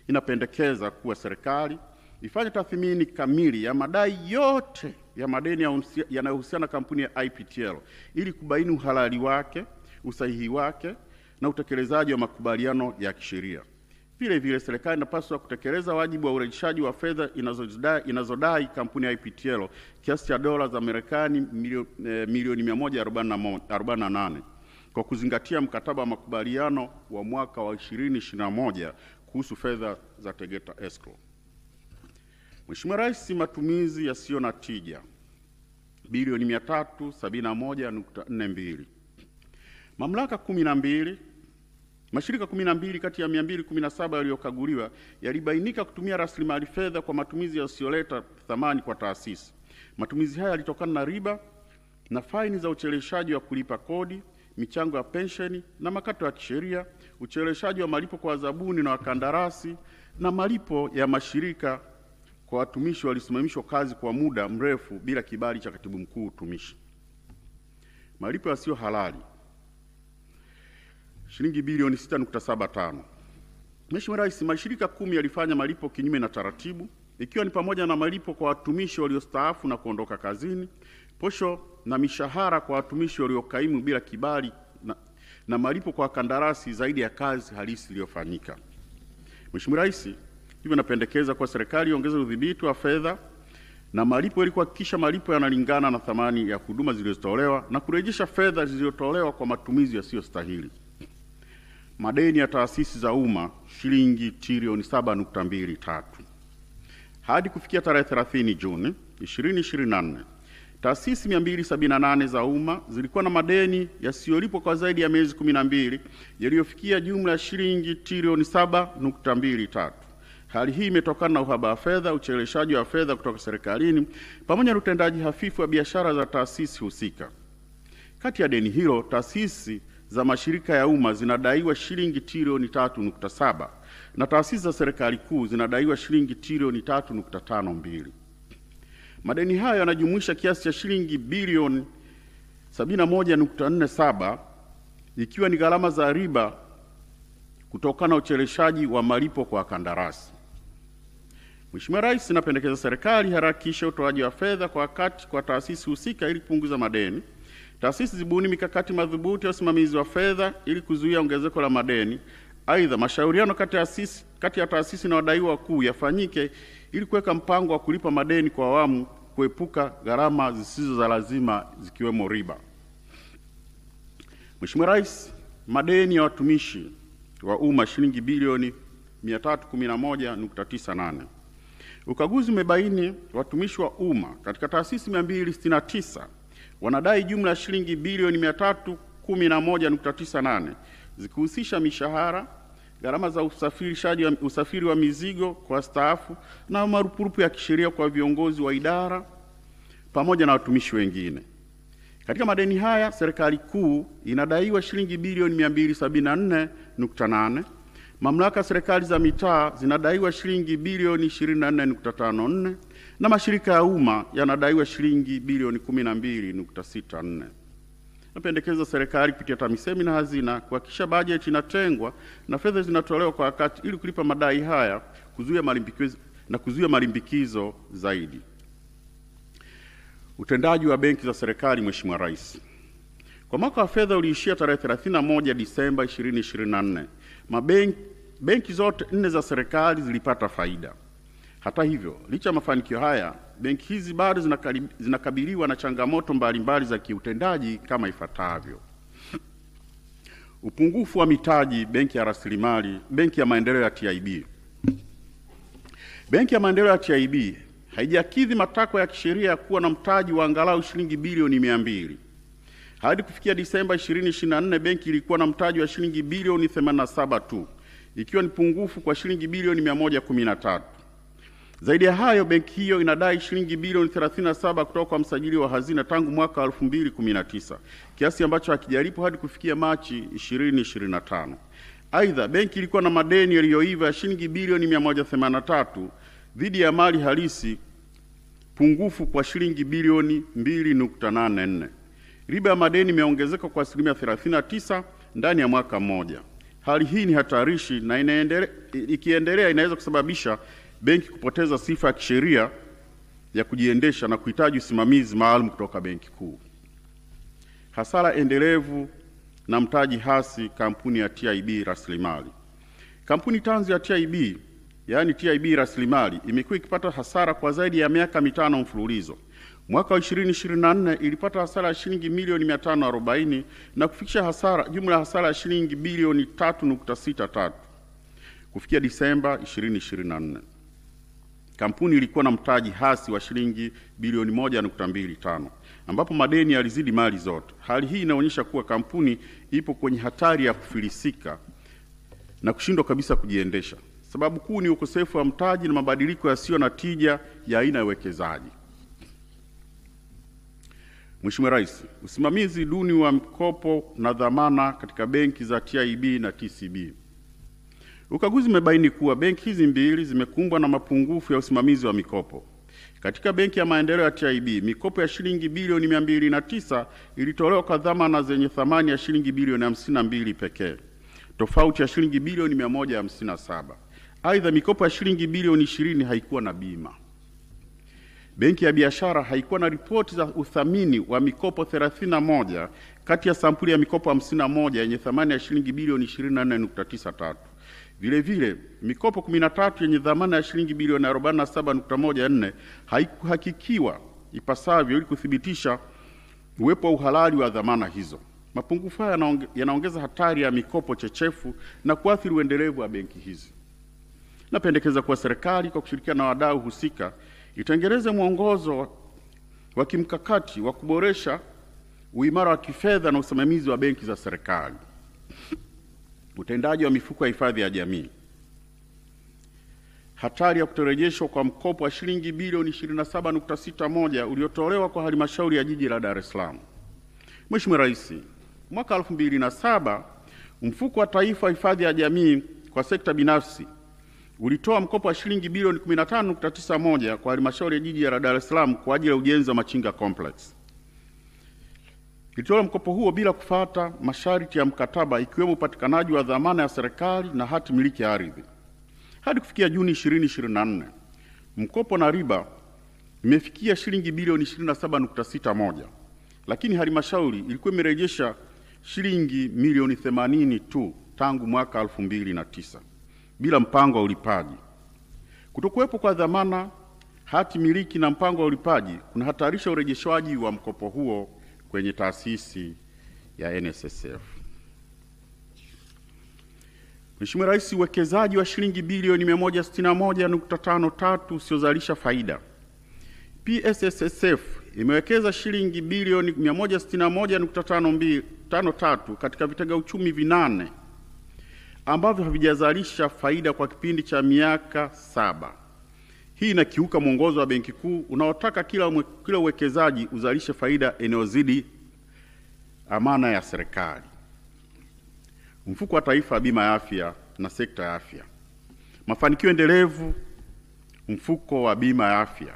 Inapendekeza kuwa serikali ifanye tathmini kamili ya madai yote ya madeni yanayohusiana na kampuni ya IPTL ili kubaini uhalali wake, usahihi wake na utekelezaji wa makubaliano ya kisheria. Vile vile, serikali inapaswa kutekeleza wajibu wa urejeshaji wa fedha inazodai kampuni ya IPTL kiasi cha dola za Marekani milioni 148 kwa kuzingatia mkataba wa makubaliano wa mwaka wa 2021 kuhusu fedha za Tegeta Escrow. Mheshimiwa Rais, matumizi yasiyo na tija bilioni 371.42. Mashirika 12 kati ya 217 yaliyokaguliwa yalibainika kutumia rasilimali fedha kwa matumizi yasiyoleta thamani kwa taasisi. Matumizi haya yalitokana na riba na faini za ucheleweshaji wa kulipa kodi, michango ya pensheni na makato ya kisheria, ucheleweshaji wa malipo kwa wazabuni na wakandarasi, na malipo ya mashirika kwa watumishi walisimamishwa kazi kwa muda mrefu bila kibali cha Katibu Mkuu Utumishi. Malipo yasiyo halali shilingi bilioni 6.75. Mheshimiwa Rais, mashirika 10 yalifanya malipo kinyume na taratibu ikiwa ni pamoja na malipo kwa watumishi waliostaafu na kuondoka kazini, posho na mishahara kwa watumishi waliokaimu bila kibali na malipo kwa kandarasi zaidi ya kazi halisi iliyofanyika. Mheshimiwa Rais, hivyo napendekeza kwa serikali iongeze udhibiti wa fedha na malipo ili kuhakikisha malipo yanalingana na thamani ya huduma zilizotolewa na kurejesha fedha zilizotolewa kwa matumizi yasiyostahili. Madeni ya taasisi za umma shilingi trilioni 7.23. Hadi kufikia tarehe 30 Juni 2024, taasisi 278 za umma zilikuwa na madeni yasiyolipwa kwa zaidi ya miezi 12 yaliyofikia jumla ya shilingi trilioni 7.23. Hali hii imetokana na uhaba wa fedha, ucheleweshaji wa fedha kutoka serikalini pamoja na utendaji hafifu wa biashara za taasisi husika. Kati ya deni hilo, taasisi za mashirika ya umma zinadaiwa shilingi trilioni 3.7 na taasisi za serikali kuu zinadaiwa shilingi trilioni 3.52. Madeni hayo yanajumuisha kiasi cha shilingi bilioni 71.47 ikiwa ni gharama za riba kutokana na ucheleweshaji wa malipo kwa kandarasi. Mheshimiwa Rais, napendekeza serikali harakishe utoaji wa fedha kwa wakati kwa taasisi husika ili kupunguza madeni. Taasisi zibuni mikakati madhubuti ya usimamizi wa fedha ili kuzuia ongezeko la madeni. Aidha, mashauriano kati ya taasisi na wadaiwa wakuu yafanyike ili kuweka mpango wa kulipa madeni kwa awamu, kuepuka gharama zisizo za lazima zikiwemo riba. Mheshimiwa Rais, madeni ya watumishi wa umma shilingi bilioni 311.98. Ukaguzi umebaini watumishi wa umma katika taasisi 269 wanadai jumla ya shilingi bilioni 311.98 zikihusisha mishahara, gharama za usafiri wa mizigo kwa staafu na marupurupu ya kisheria kwa viongozi wa idara pamoja na watumishi wengine. Katika madeni haya, serikali kuu inadaiwa shilingi bilioni 274.8, mamlaka serikali za mitaa zinadaiwa shilingi bilioni 24.54 na mashirika ya umma yanadaiwa shilingi bilioni 12.64. Napendekeza serikali kupitia TAMISEMI na hazina kuhakikisha bajeti inatengwa na fedha zinatolewa kwa wakati ili kulipa madai haya, kuzuia malimbikizo zaidi. Utendaji wa benki za serikali. Mheshimiwa Rais, kwa mwaka wa fedha uliishia tarehe 31 Disemba 2024, benki zote 4 za serikali zilipata faida. Hata hivyo, licha ya mafanikio haya, benki hizi bado zinakabiliwa na changamoto mbalimbali za kiutendaji kama ifuatavyo: upungufu wa mitaji benki ya rasilimali. Benki ya maendeleo ya TIB. Benki ya maendeleo ya TIB haijakidhi matakwa ya kisheria ya kuwa na mtaji wa angalau shilingi bilioni 200. Hadi kufikia Disemba 2024, benki ilikuwa na mtaji wa shilingi bilioni 87 tu, ikiwa ni pungufu kwa shilingi bilioni 113. Zaidi ya hayo, benki hiyo inadai shilingi bilioni 37 kutoka kwa msajili wa hazina tangu mwaka 2019, kiasi ambacho hakijalipwa hadi kufikia Machi 2025. Aidha, benki ilikuwa na madeni yaliyoiva ya shilingi bilioni 183 dhidi ya mali halisi, pungufu kwa shilingi bilioni 2.84. Riba ya madeni imeongezeka kwa asilimia 39 ndani ya mwaka mmoja. Hali hii ni hatarishi na ikiendelea inaweza kusababisha benki kupoteza sifa ya kisheria ya kujiendesha na kuhitaji usimamizi maalum kutoka Benki Kuu. Hasara endelevu na mtaji hasi kampuni ya TIB Rasilimali. Kampuni tanzu ya TIB, yaani TIB Rasilimali, imekuwa ikipata hasara kwa zaidi ya miaka 5 mfululizo. Mwaka wa 2024 ilipata hasara ya shilingi milioni 540 na kufikisha jumla hasara ya shilingi bilioni 3.63 kufikia Disemba 2024. Kampuni ilikuwa na mtaji hasi wa shilingi bilioni 1.25 ambapo madeni yalizidi mali zote. Hali hii inaonyesha kuwa kampuni ipo kwenye hatari ya kufilisika na kushindwa kabisa kujiendesha. Sababu kuu ni ukosefu wa mtaji na mabadiliko yasiyo na tija ya aina ya uwekezaji. Mheshimiwa Rais, usimamizi duni wa mikopo na dhamana katika benki za TIB na TCB. Ukaguzi umebaini kuwa benki hizi mbili zimekumbwa na mapungufu ya usimamizi wa mikopo. Katika benki ya maendeleo ya TIB, mikopo ya shilingi bilioni 209 ilitolewa kwa dhamana zenye thamani ya shilingi bilioni 52 pekee, tofauti ya shilingi bilioni 157. Aidha, mikopo ya shilingi bilioni 20 haikuwa na bima. Benki ya Biashara haikuwa na ripoti za uthamini wa mikopo 31 kati ya sampuli ya mikopo 51 yenye thamani ya shilingi bilioni 24.93. Vile vile, mikopo 13 yenye dhamana ya shilingi bilioni 47.14 haikuhakikiwa ipasavyo ili kuthibitisha uwepo wa uhalali wa dhamana hizo. Mapungufu haya yanaongeza hatari ya mikopo chechefu na kuathiri uendelevu wa benki hizi. Napendekeza kuwa serikali kwa kushirikiana na wadau husika itengeneze mwongozo wa kimkakati wa kuboresha uimara wa kifedha na usimamizi wa benki za serikali. Utendaji wa mifuko ya hifadhi ya jamii. Hatari ya kutorejeshwa kwa mkopo wa shilingi bilioni 27.61 uliotolewa kwa halmashauri ya jiji la Dar es Salaam. Mheshimiwa Rais, mwaka 2007 mfuko wa taifa wa hifadhi ya jamii kwa sekta binafsi ulitoa mkopo wa shilingi bilioni 15.91 kwa halmashauri ya jiji la Dar es Salaam kwa ajili ya ujenzi wa Machinga Complex. Ilitoa mkopo huo bila kufuata masharti ya mkataba, ikiwemo upatikanaji wa dhamana ya serikali na hati miliki ya ardhi. Hadi kufikia Juni 2024, mkopo na riba imefikia shilingi bilioni 27.61, lakini halmashauri ilikuwa imerejesha shilingi milioni 80 tu tangu mwaka 2009 bila mpango wa ulipaji. Kutokuwepo kwa dhamana, hati miliki na mpango wa ulipaji kunahatarisha urejeshwaji wa mkopo huo kwenye taasisi ya NSSF. Mheshimiwa Rais, uwekezaji wa shilingi bilioni 161.53 usiozalisha faida. PSSSF imewekeza shilingi bilioni 161.53 katika vitega uchumi 8 ambavyo havijazalisha faida kwa kipindi cha miaka 7. Hii inakiuka mwongozo wa Benki Kuu unaotaka kila uwekezaji uzalishe faida inayozidi amana ya serikali. Mfuko wa Taifa wa Bima ya Afya na sekta ya afya. Mafanikio endelevu mfuko wa bima ya afya.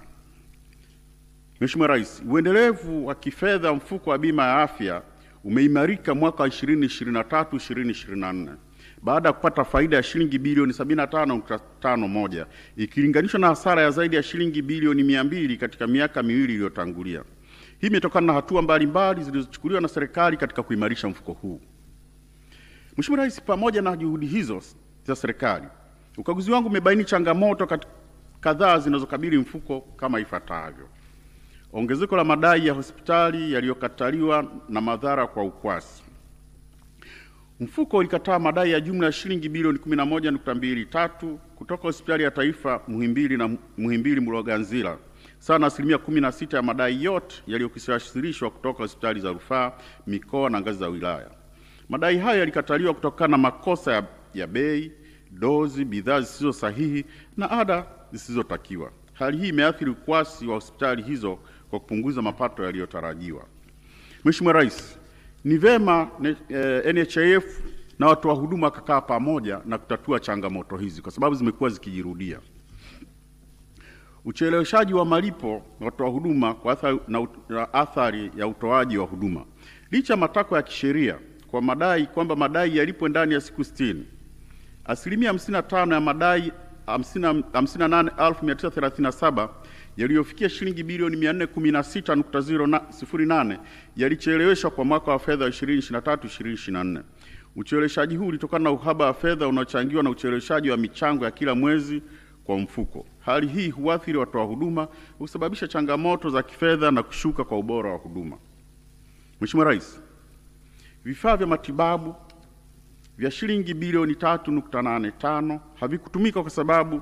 Mheshimiwa Rais, uendelevu wa kifedha mfuko wa bima ya afya umeimarika mwaka 2023-2024 baada ya kupata faida ya shilingi bilioni 75.51 ikilinganishwa na hasara ya zaidi ya shilingi bilioni 200 katika miaka miwili iliyotangulia. Hii imetokana na hatua mbalimbali zilizochukuliwa na serikali katika kuimarisha mfuko huu. Mheshimiwa Rais, pamoja na juhudi hizo za serikali, ukaguzi wangu umebaini changamoto kadhaa zinazokabili mfuko kama ifuatavyo: ongezeko la madai ya hospitali yaliyokataliwa na madhara kwa ukwasi. Mfuko ulikataa madai ya jumla ya shilingi bilioni 11.23 kutoka hospitali ya taifa Muhimbili na Muhimbili Mloganzila, sawa na 16% ya madai yote yaliyowasilishwa kutoka hospitali za rufaa, mikoa na ngazi za wilaya. Madai haya yalikataliwa kutokana na makosa ya bei, dozi, bidhaa zisizo sahihi na ada zisizotakiwa. Hali hii imeathiri ukwasi wa hospitali hizo kwa kupunguza mapato yaliyotarajiwa. Mheshimiwa Rais, ni vema NHIF na watoa huduma kukaa pamoja na kutatua changamoto hizi kwa sababu zimekuwa zikijirudia. Ucheleweshaji wa malipo na watoa huduma kwa athari ya utoaji wa huduma. Licha ya matakwa ya kisheria kwa madai kwamba madai yalipo ndani ya siku 60, asilimia 55 ya madai 58,937 yaliyofikia shilingi bilioni 416.08 yalicheleweshwa kwa mwaka wa fedha 2023-2024. Ucheleweshaji huu ulitokana na uhaba wa fedha unaochangiwa na ucheleweshaji wa michango ya kila mwezi kwa mfuko. Hali hii huathiri watoa huduma, husababisha changamoto za kifedha na kushuka kwa ubora wa huduma. Mheshimiwa Rais, vifaa vya matibabu vya shilingi bilioni 3.85 havikutumika kwa sababu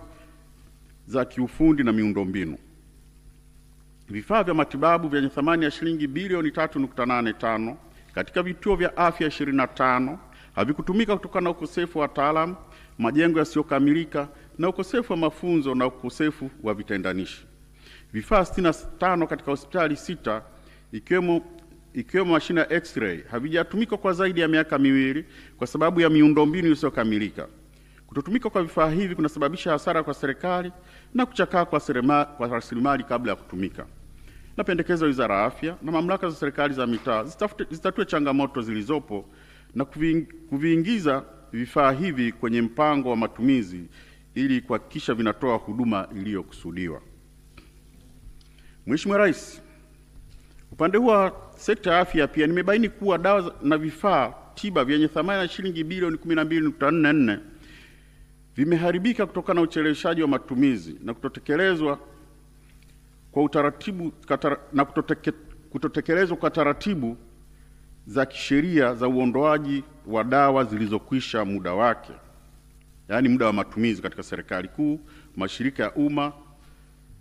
za kiufundi na miundombinu. Vifaa vya matibabu vyenye thamani ya shilingi bilioni 3.85 katika vituo vya afya 25 havikutumika kutokana na ukosefu wa wataalamu, majengo yasiyokamilika na ukosefu wa mafunzo na ukosefu wa vitendanishi. Vifaa 65 katika hospitali 6 ikiwemo mashine ya X-ray havijatumika kwa zaidi ya miaka miwili kwa sababu ya miundombinu isiyokamilika. Kutotumika kwa vifaa hivi kunasababisha hasara kwa serikali na kuchakaa kwa rasilimali kabla ya kutumika. Napendekeza Wizara ya Afya na mamlaka za serikali za mitaa zitatue changamoto zilizopo na kuviingiza vifaa hivi kwenye mpango wa matumizi ili kuhakikisha vinatoa huduma iliyokusudiwa. Mheshimiwa Rais, upande huu wa sekta ya afya pia nimebaini kuwa dawa na vifaa tiba vyenye thamani ya shilingi bilioni 12.44 vimeharibika kutokana na ucheleweshaji wa matumizi na kutotekelezwa kwa utaratibu kutotekelezwa kwa taratibu za kisheria za uondoaji wa dawa zilizokwisha muda wake, yaani muda wa matumizi katika serikali kuu, mashirika ya umma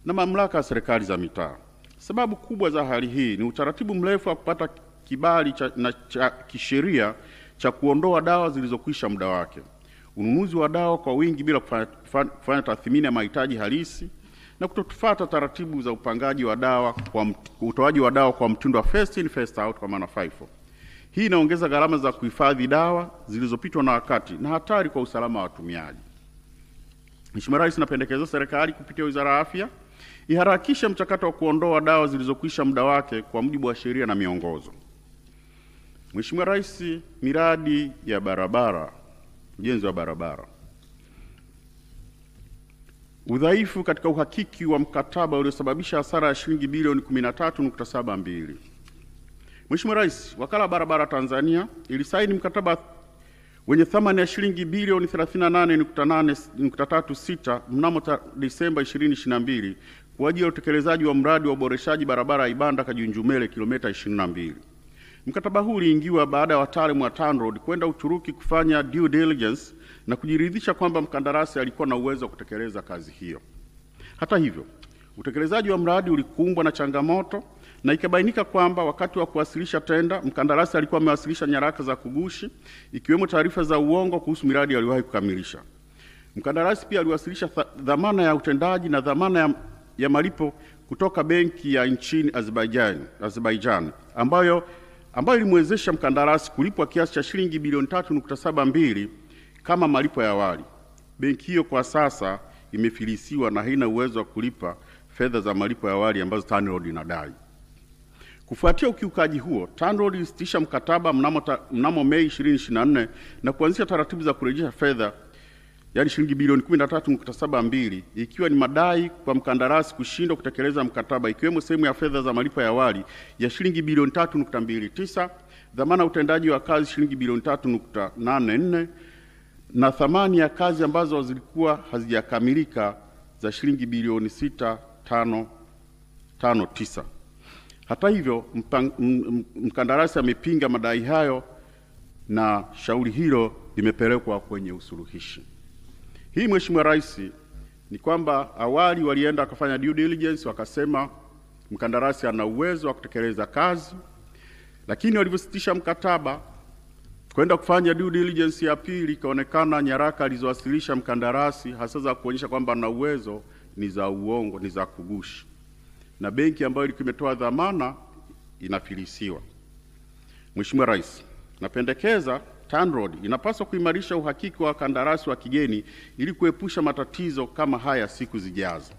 na mamlaka ya serikali za mitaa. Sababu kubwa za hali hii ni utaratibu mrefu wa kupata kibali cha kisheria cha kuondoa dawa zilizokwisha muda wake, ununuzi wa dawa kwa wingi bila kufanya tathmini ya mahitaji halisi, na kutofuata taratibu za upangaji wa dawa utoaji wa dawa kwa mtindo wa first in first out, kwa maana FIFO. Hii inaongeza gharama za kuhifadhi dawa zilizopitwa na wakati na hatari kwa usalama wa watumiaji. Mheshimiwa Rais, napendekeza serikali kupitia Wizara ya Afya iharakishe mchakato wa kuondoa dawa zilizokwisha muda wake kwa mujibu wa sheria na miongozo. Mheshimiwa Rais, miradi ya barabara, ujenzi wa barabara. Udhaifu katika uhakiki wa mkataba uliosababisha hasara ya shilingi bilioni 13.72. Mheshimiwa Rais, Wakala wa Barabara Tanzania ilisaini mkataba wenye thamani ya shilingi bilioni 38.36 mnamo Desemba 2022 kwa ajili ya utekelezaji wa mradi wa uboreshaji barabara ya Ibanda Kajunjumele kilomita 22. Mkataba huu uliingiwa baada ya wataalamu wa TANROADS kwenda Uturuki kufanya due diligence na kujiridhisha kwamba mkandarasi alikuwa na uwezo wa kutekeleza kazi hiyo. Hata hivyo, utekelezaji wa mradi ulikumbwa na changamoto na ikabainika kwamba wakati wa kuwasilisha tenda, mkandarasi alikuwa amewasilisha nyaraka za kugushi ikiwemo taarifa za uongo kuhusu miradi aliyowahi kukamilisha. Mkandarasi pia aliwasilisha dhamana ya utendaji na dhamana ya malipo kutoka benki ya nchini Azerbaijan ambayo ilimwezesha mkandarasi kulipwa kiasi cha shilingi bilioni 3.72 kama malipo ya awali. Benki hiyo kwa sasa imefilisiwa na haina uwezo wa kulipa fedha za malipo ya awali ambazo TANROADS inadai. Kufuatia ukiukaji huo, TANROADS ilisitisha mkataba mnamo Mei 2024 na kuanzisha taratibu za kurejesha fedha, yaani shilingi bilioni 13.72, ikiwa ni madai kwa mkandarasi kushindwa kutekeleza mkataba, ikiwemo sehemu ya fedha za malipo ya awali ya shilingi bilioni 3.29, dhamana utendaji wa kazi shilingi bilioni 3.84 na thamani ya kazi ambazo zilikuwa hazijakamilika za shilingi bilioni 6.559. Hata hivyo, mkandarasi amepinga madai hayo na shauri hilo limepelekwa kwenye usuluhishi. Hii, Mheshimiwa Rais, ni kwamba awali walienda wakafanya due diligence, wakasema mkandarasi ana uwezo wa kutekeleza kazi, lakini walivyositisha mkataba kwenda kufanya due diligence ya pili, ikaonekana nyaraka alizowasilisha mkandarasi hasa za kuonyesha kwamba ana uwezo ni za uongo, ni za kugushi, na benki ambayo ilikuwa imetoa dhamana inafilisiwa. Mheshimiwa Rais, napendekeza TANROADS inapaswa kuimarisha uhakiki wa kandarasi wa kigeni ili kuepusha matatizo kama haya siku zijazo.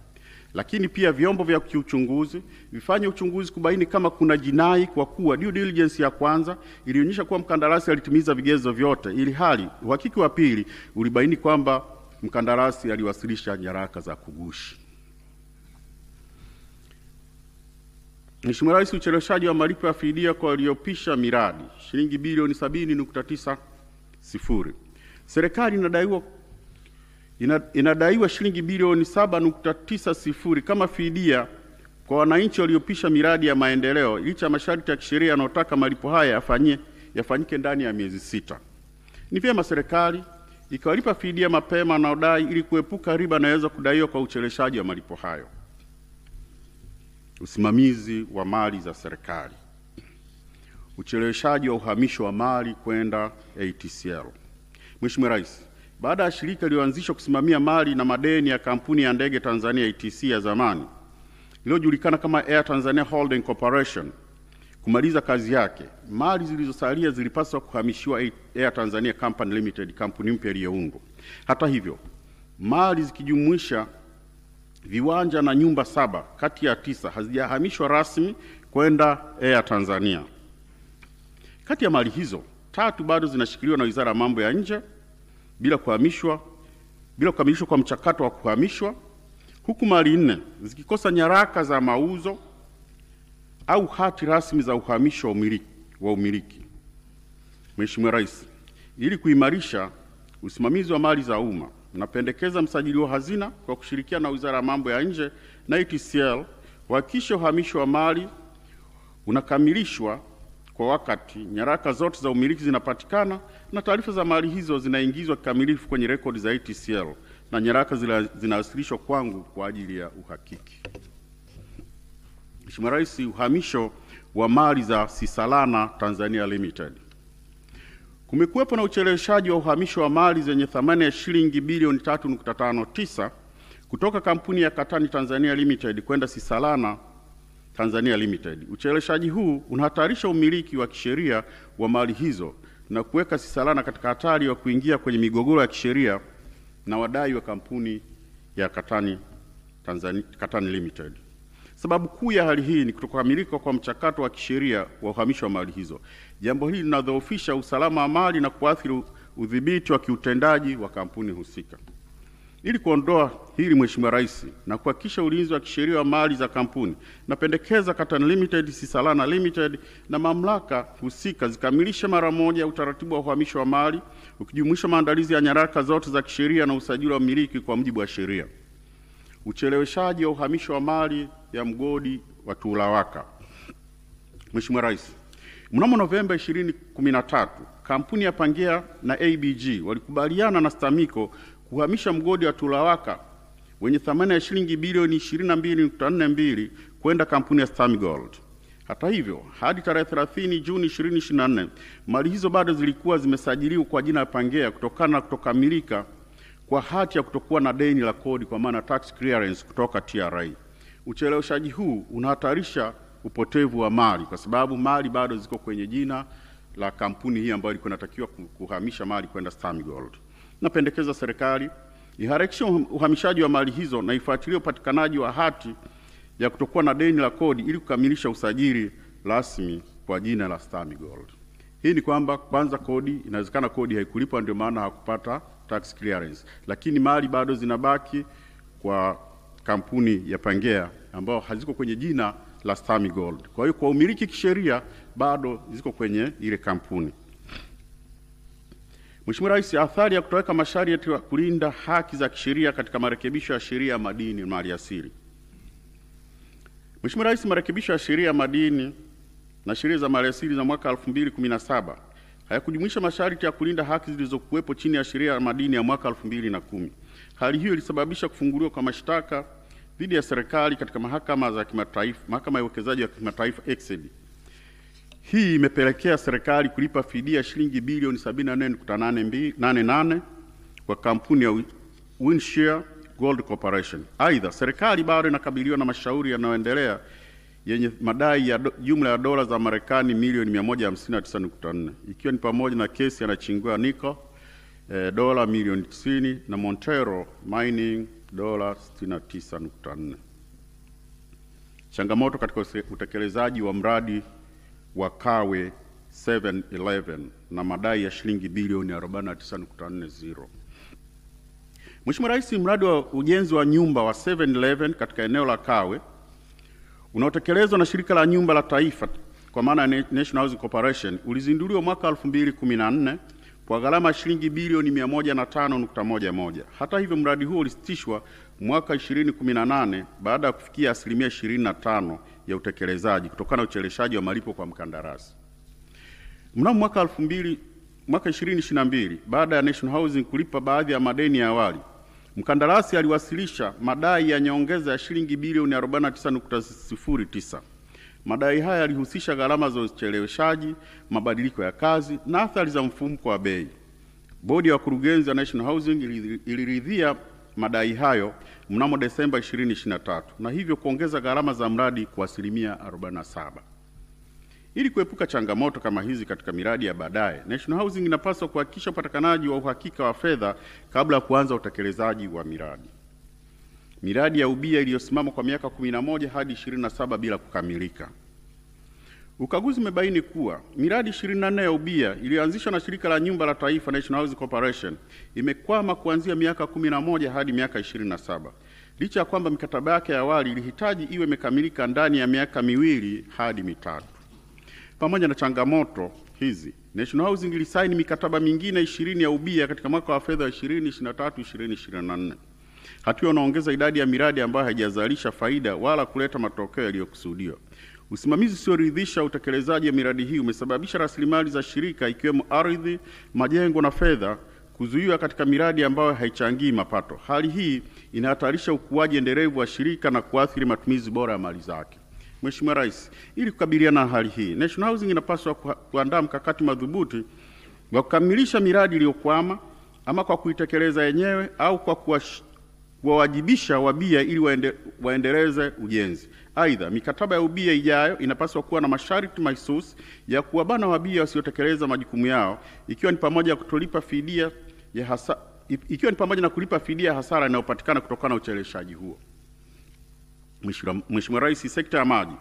Lakini pia vyombo vya kiuchunguzi vifanye uchunguzi kubaini kama kuna jinai, kwa kuwa due diligence ya kwanza ilionyesha kuwa mkandarasi alitimiza vigezo vyote, ili hali uhakiki wa pili ulibaini kwamba mkandarasi aliwasilisha nyaraka za kugushi. Mheshimiwa Rais, ucheleweshaji wa malipo ya fidia kwa waliopisha miradi shilingi bilioni 70.90. Serikali inadaiwa shilingi bilioni 7.90 kama fidia kwa wananchi waliopisha miradi ya maendeleo, licha ya masharti ya kisheria yanayotaka malipo haya yafanyike ndani ya miezi 6. Ni vyema serikali ikawalipa fidia mapema wanaodai ili kuepuka riba inayoweza kudaiwa kwa ucheleweshaji wa malipo hayo. Usimamizi wa mali za serikali. Ucheleweshaji wa uhamisho wa mali kwenda ATCL. Mheshimiwa Rais, baada ya shirika lililoanzishwa kusimamia mali na madeni ya kampuni ya ndege Tanzania ATC ya zamani iliyojulikana kama Air Tanzania Holding Corporation kumaliza kazi yake, mali zilizosalia zilipaswa kuhamishiwa Air Tanzania Company Limited, kampuni mpya iliyoundwa. Hata hivyo, mali zikijumuisha viwanja na nyumba 7 kati ya 9 hazijahamishwa rasmi kwenda Air Tanzania. Kati ya mali hizo 3 bado zinashikiliwa na Wizara ya Mambo ya Nje bila kuhamishwa, bila kukamilishwa kwa mchakato wa kuhamishwa, huku mali 4 zikikosa nyaraka za mauzo au hati rasmi za uhamisho wa umiliki. Mheshimiwa Rais, ili kuimarisha usimamizi wa mali za umma, napendekeza msajili wa hazina kwa kushirikiana na Wizara ya Mambo ya Nje na ETCL kuhakikisha uhamisho wa mali unakamilishwa kwa wakati, nyaraka zote za umiliki zinapatikana na taarifa za mali hizo zinaingizwa kikamilifu kwenye rekodi za ETCL na nyaraka zinawasilishwa kwangu kwa ajili ya uhakiki. Mheshimiwa Rais, uhamisho wa mali za Sisalana Tanzania Limited. Kumekuwepo na ucheleweshaji wa uhamisho wa mali zenye thamani ya shilingi bilioni 3.59 kutoka kampuni ya Katani Tanzania Limited kwenda Sisalana Tanzania Limited. Ucheleweshaji huu unahatarisha umiliki wa kisheria wa mali hizo na kuweka Sisalana katika hatari ya kuingia kwenye migogoro ya kisheria na wadai wa kampuni ya Katani Limited. Sababu kuu ya hali hii ni kutokamilika kwa mchakato wa kisheria wa uhamisho wa mali hizo. Jambo hili linadhoofisha usalama wa mali na kuathiri udhibiti wa kiutendaji wa kampuni husika. Ili kuondoa hili, Mheshimiwa Rais, na kuhakikisha ulinzi wa kisheria wa mali za kampuni, napendekeza Katani Limited, Sisalana Limited na mamlaka husika zikamilishe mara moja utaratibu wa uhamisho wa mali ukijumuisha maandalizi ya nyaraka zote za kisheria na usajili wa miliki kwa mujibu wa sheria. Ucheleweshaji wa uhamisho wa mali ya mgodi wa Tulawaka. Mheshimiwa Rais, mnamo Novemba 2013 kampuni ya Pangea na ABG walikubaliana na STAMICO kuhamisha mgodi wa Tulawaka wenye thamani ya shilingi bilioni 22.42 kwenda kampuni ya Stamigold. Hata hivyo, hadi tarehe 30 Juni 2024 mali hizo bado zilikuwa zimesajiliwa kwa jina la Pangea kutokana na kutokamilika kwa hati ya kutokuwa na deni la kodi kwa maana tax clearance kutoka TRA. Ucheleweshaji huu unahatarisha upotevu wa mali kwa sababu mali bado ziko kwenye jina la kampuni hii ambayo ilikuwa inatakiwa kuhamisha mali kwenda Stamigold. Napendekeza serikali iharakishe uhamishaji wa mali hizo na ifuatilie upatikanaji wa hati ya kutokuwa na deni la kodi ili kukamilisha usajili rasmi kwa jina la Stamigold. Hii ni kwamba kwanza kodi, inawezekana kodi haikulipwa ndio maana hakupata tax clearance, lakini mali bado zinabaki kwa kampuni ya Pangea ambao haziko kwenye jina la Stamigold. Kwa hiyo kwa umiliki kisheria bado ziko kwenye ile kampuni. Mheshimiwa Rais, athari ya kutoweka masharti ya kulinda haki za kisheria katika marekebisho ya sheria ya madini na maliasili. Mheshimiwa Rais, marekebisho ya sheria ya madini na sheria za maliasili za mwaka 2017 hayakujumuisha masharti ya kulinda haki zilizokuwepo chini ya sheria ya madini ya mwaka 2010. Hali hiyo ilisababisha kufunguliwa kwa mashtaka dhidi ya serikali katika mahakama za kimataifa, mahakama ya uwekezaji wa kimataifa ECD. Hii imepelekea serikali kulipa fidia shilingi bilioni 74.88 kwa kampuni ya Winshare Gold Corporation. Aidha, serikali bado inakabiliwa na mashauri yanayoendelea yenye madai ya jumla ya dola za Marekani milioni 159.4 ikiwa ni pamoja na kesi ya Nachingwea Nickel dola milioni 90 na Montero Mining dola 69.4. Changamoto katika utekelezaji wa mradi wa Kawe 711 na madai ya shilingi bilioni 49.40. Mheshimiwa Rais, mradi wa ujenzi wa nyumba wa 711 katika eneo la Kawe unaotekelezwa na shirika la nyumba la taifa kwa maana ya National Housing Corporation ulizinduliwa mwaka 2014 kwa gharama ya shilingi bilioni 105.11. Hata hivyo, mradi huo ulisitishwa mwaka 2018 baada ya kufikia asilimia 25 ya utekelezaji kutokana na ucheleweshaji wa malipo kwa mkandarasi. Mnamo mwaka 2022 baada ya National Housing kulipa baadhi ya madeni ya awali, mkandarasi aliwasilisha madai ya nyongeza ya shilingi bilioni 49.09. Madai haya yalihusisha gharama za ucheleweshaji, mabadiliko ya kazi na athari za mfumuko wa bei. Bodi ya wakurugenzi wa National Housing iliridhia madai hayo mnamo Desemba 2023 na hivyo kuongeza gharama za mradi kwa asilimia 47. Ili kuepuka changamoto kama hizi katika miradi ya baadaye, National Housing inapaswa kuhakikisha upatikanaji wa uhakika wa fedha kabla ya kuanza utekelezaji wa miradi. Miradi ya ubia iliyosimama kwa miaka 11 hadi 27 bila kukamilika. Ukaguzi umebaini kuwa miradi 24 ya ubia iliyoanzishwa na Shirika la Nyumba la Taifa National Housing Corporation imekwama kuanzia miaka 11 hadi miaka 27. Licha ya kwamba mikataba yake ya awali ilihitaji iwe imekamilika ndani ya miaka 2 hadi 3. Pamoja na changamoto hizi, National Housing ilisaini mikataba mingine 20 ya ubia katika mwaka wa fedha 2023-2024. Hatua inaongeza idadi ya miradi ambayo haijazalisha faida wala kuleta matokeo yaliyokusudiwa. Usimamizi usioridhisha utekelezaji wa miradi hii umesababisha rasilimali za shirika ikiwemo ardhi, majengo na fedha kuzuiwa katika miradi ambayo haichangii mapato. Hali hii inahatarisha ukuaji endelevu wa shirika na kuathiri matumizi bora ya mali zake. Mheshimiwa Rais, ili kukabiliana na hali hii, National Housing inapaswa kuandaa mkakati madhubuti wa kukamilisha miradi iliyokwama, ama kwa kuitekeleza yenyewe au kwa kuwawajibisha wabia ili waendeleze ujenzi. Aidha, mikataba ya ubia ijayo inapaswa kuwa na masharti mahususi ya kuwabana wabia wasiotekeleza majukumu yao, ikiwa ni pamoja na kulipa fidia ya hasara inayopatikana kutokana na ucheleweshaji huo. Mheshimiwa Rais, sekta ya maji.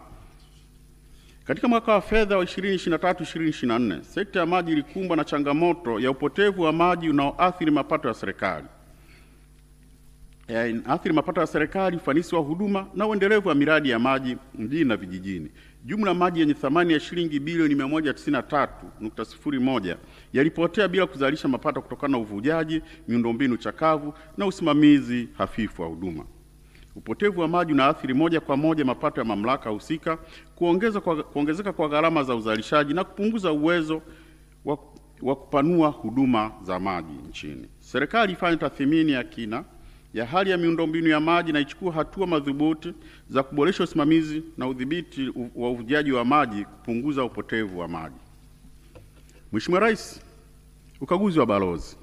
Katika mwaka wa fedha wa 2023-2024, sekta ya maji ilikumbwa na changamoto ya upotevu wa maji unaoathiri mapato ya serikali. Ufanisi wa huduma na uendelevu wa miradi ya maji mjini na vijijini. Jumla maji yenye thamani ya shilingi bilioni 193.01 yalipotea bila kuzalisha mapato kutokana na uvujaji, miundombinu chakavu na usimamizi hafifu wa huduma. Upotevu wa maji unaathiri moja kwa moja mapato ya mamlaka husika, kuongezeka kwa gharama za uzalishaji na kupunguza uwezo wa kupanua huduma za maji nchini. Serikali ifanye tathmini ya kina ya hali ya miundombinu ya maji na ichukue hatua madhubuti za kuboresha usimamizi na udhibiti wa uvujaji wa maji, kupunguza upotevu wa maji. Mheshimiwa Rais, ukaguzi wa balozi.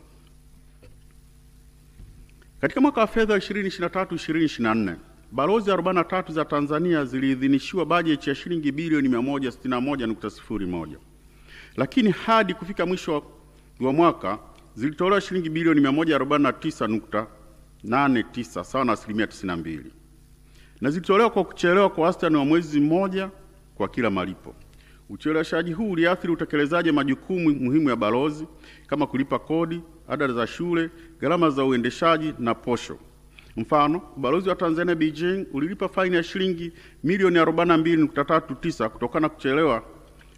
Katika mwaka wa fedha 2023-2024, balozi 43 za Tanzania ziliidhinishiwa bajeti ya shilingi bilioni 161.01. Lakini hadi kufika mwisho wa mwaka zilitolewa shilingi bilioni 149.89 sawa na 92%. Na zilitolewa kwa kuchelewa kwa wastani wa mwezi mmoja kwa kila malipo. Ucheleweshaji huu uliathiri utekelezaji wa majukumu muhimu ya balozi kama kulipa kodi, ada za shule, gharama za uendeshaji na posho. Mfano, balozi wa Tanzania Beijing ulilipa faini ya shilingi milioni 42.39 kutokana na kuchelewa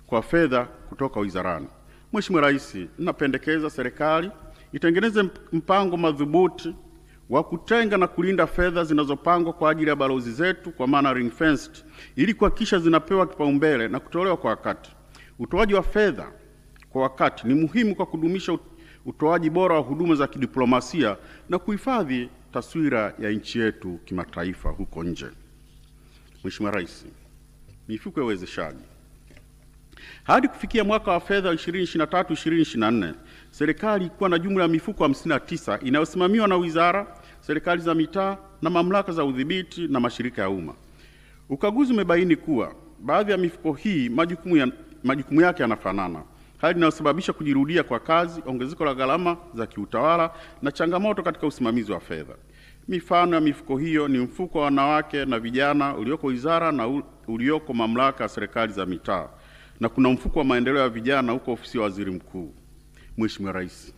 kwa fedha kutoka wizarani. Mheshimiwa Rais, ninapendekeza serikali itengeneze mpango madhubuti wa kutenga na kulinda fedha zinazopangwa kwa ajili ya balozi zetu, kwa maana ring fenced, ili kuhakikisha zinapewa kipaumbele na kutolewa kwa wakati. Utoaji wa fedha kwa wakati ni muhimu kwa kudumisha utoaji bora wa huduma za kidiplomasia na kuhifadhi taswira ya nchi yetu kimataifa huko nje. Mheshimiwa Rais, mifuko ya uwezeshaji. Hadi kufikia mwaka wa fedha 2023-2024, serikali ilikuwa na jumla ya mifuko 59 inayosimamiwa na wizara, serikali za mitaa na mamlaka za udhibiti na mashirika ya umma. Ukaguzi umebaini kuwa baadhi ya mifuko hii majukumu yake yanafanana, hali inayosababisha kujirudia kwa kazi, ongezeko la gharama za kiutawala na changamoto katika usimamizi wa fedha. Mifano ya mifuko hiyo ni mfuko wa wanawake na vijana ulioko wizara na ulioko mamlaka ya serikali za mitaa, na kuna mfuko wa maendeleo ya vijana huko ofisi ya Waziri Mkuu. Mheshimiwa Rais,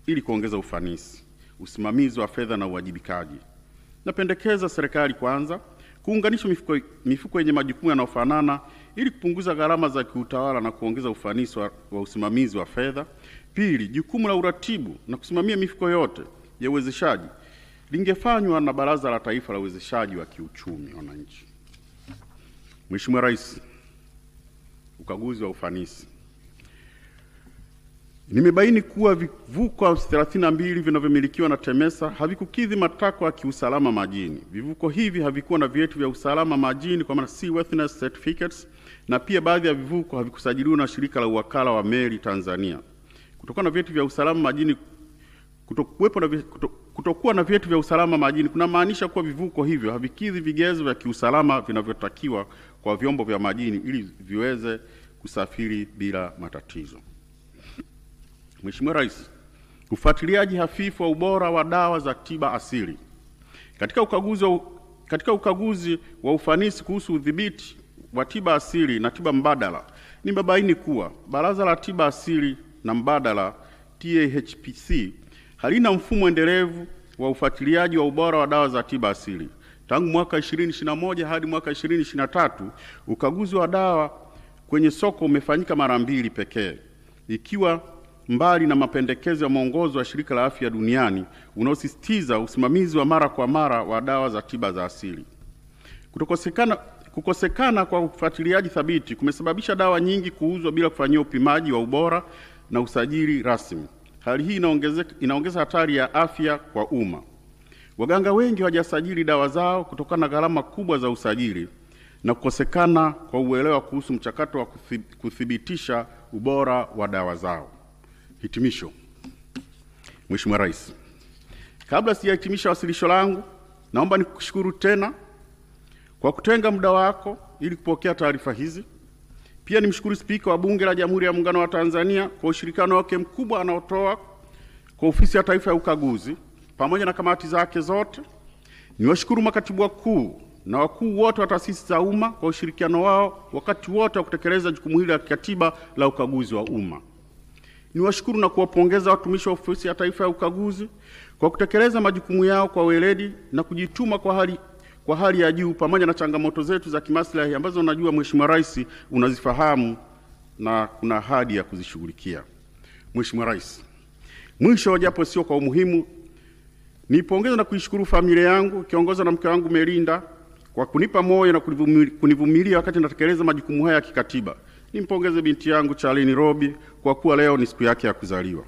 ili kuongeza ufanisi, usimamizi wa fedha na uwajibikaji, napendekeza serikali kwanza kuunganisha mifuko yenye majukumu yanayofanana ili kupunguza gharama za kiutawala na kuongeza ufanisi wa usimamizi wa fedha. Pili, jukumu la uratibu na kusimamia mifuko yote ya uwezeshaji lingefanywa na Baraza la Taifa la Uwezeshaji wa Kiuchumi Wananchi. Mheshimiwa Rais, ukaguzi wa ufanisi. Nimebaini kuwa vivuko 32 vinavyomilikiwa na TEMESA havikukidhi matakwa ya kiusalama majini. Vivuko hivi havikuwa na vyeti vya usalama majini kwa maana seaworthiness certificates, na pia baadhi ya vivuko havikusajiliwa na Shirika la Uwakala wa Meli Tanzania. Kutokana na vyeti vya usalama majini, kutokuwa na vyeti vya usalama majini kuna maanisha kuwa vivuko hivyo havikidhi vigezo vya kiusalama vinavyotakiwa kwa vyombo vya majini ili viweze kusafiri bila matatizo. Mheshimiwa Rais, ufuatiliaji hafifu wa ubora wa dawa za tiba asili. Katika ukaguzi wa ufanisi kuhusu udhibiti wa Tiba Asili na Tiba Mbadala nimebaini kuwa Baraza la Tiba Asili na Mbadala TAHPC halina mfumo endelevu wa ufuatiliaji wa ubora wa dawa za tiba asili. Tangu mwaka 2021 hadi mwaka 2023, ukaguzi wa dawa kwenye soko umefanyika mara 2 pekee, ikiwa mbali na mapendekezo ya mwongozo wa Shirika la Afya Duniani unaosisitiza usimamizi wa mara kwa mara wa dawa za tiba za asili. Kukosekana kwa ufuatiliaji thabiti kumesababisha dawa nyingi kuuzwa bila kufanyiwa upimaji wa ubora na usajili rasmi. Hali hii inaongeza hatari ya afya kwa umma. Waganga wengi hawajasajili dawa zao kutokana na gharama kubwa za usajili na kukosekana kwa uelewa kuhusu mchakato wa kuthibitisha ubora wa dawa zao. Hitimisho. Mheshimiwa Rais, kabla sijahitimisha wasilisho langu, naomba nikushukuru tena kwa kutenga muda wako ili kupokea taarifa hizi. Pia nimshukuru Spika wa Bunge la Jamhuri ya Muungano wa Tanzania kwa ushirikiano wake mkubwa anaotoa kwa Ofisi ya Taifa ya Ukaguzi pamoja na kamati zake zote. Niwashukuru makatibu wakuu na wakuu wote wa taasisi za umma kwa ushirikiano wao wakati wote wa kutekeleza jukumu hili la kikatiba la ukaguzi wa umma. Niwashukuru na kuwapongeza watumishi wa Ofisi ya Taifa ya Ukaguzi kwa kutekeleza majukumu yao kwa weledi na kujituma kwa hali ya juu pamoja na changamoto zetu za kimaslahi ambazo najua Mheshimiwa Rais unazifahamu na kuna ahadi ya kuzishughulikia. Mheshimiwa Rais, mwisho japo sio kwa umuhimu, nipongeza na kuishukuru familia yangu ikiongozwa na mke wangu Melinda kwa kunipa moyo na kunivumilia wakati natekeleza majukumu haya ya kikatiba. Nimpongeze binti yangu Charlene Robi kwa kuwa leo ni siku yake ya kuzaliwa.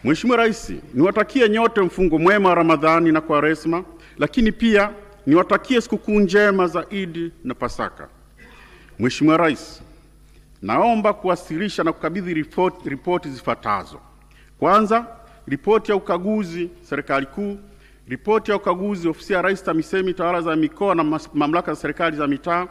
Mheshimiwa Rais, niwatakie nyote mfungo mwema wa Ramadhani na Kwaresma, lakini pia niwatakie sikukuu njema za Eid na Pasaka. Mheshimiwa Rais, naomba kuwasilisha na kukabidhi ripoti zifuatazo. Kwanza, ripoti ya ukaguzi Serikali Kuu, ripoti ya ukaguzi Ofisi ya Rais TAMISEMI Tawala za Mikoa na Mamlaka za Serikali za Mitaa,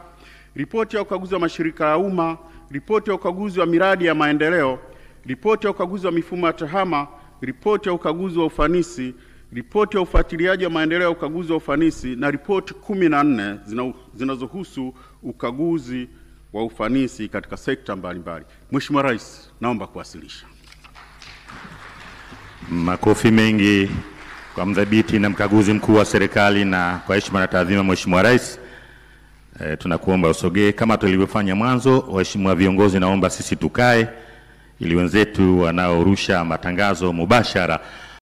ripoti ya ukaguzi wa mashirika ya umma, ripoti ya ukaguzi wa miradi ya maendeleo, ripoti ya ukaguzi wa mifumo ya tehama, ripoti ya ukaguzi wa ufanisi, ripoti ya ufuatiliaji wa maendeleo ya ukaguzi wa ufanisi na ripoti 14 zinazohusu ukaguzi wa ufanisi katika sekta mbalimbali. Mheshimiwa Rais, naomba kuwasilisha. Makofi mengi kwa mdhibiti na mkaguzi mkuu wa serikali, na kwa heshima na taadhima Mheshimiwa Rais, tunakuomba usogee kama tulivyofanya mwanzo. Waheshimiwa viongozi, naomba sisi tukae ili wenzetu wanaorusha matangazo mubashara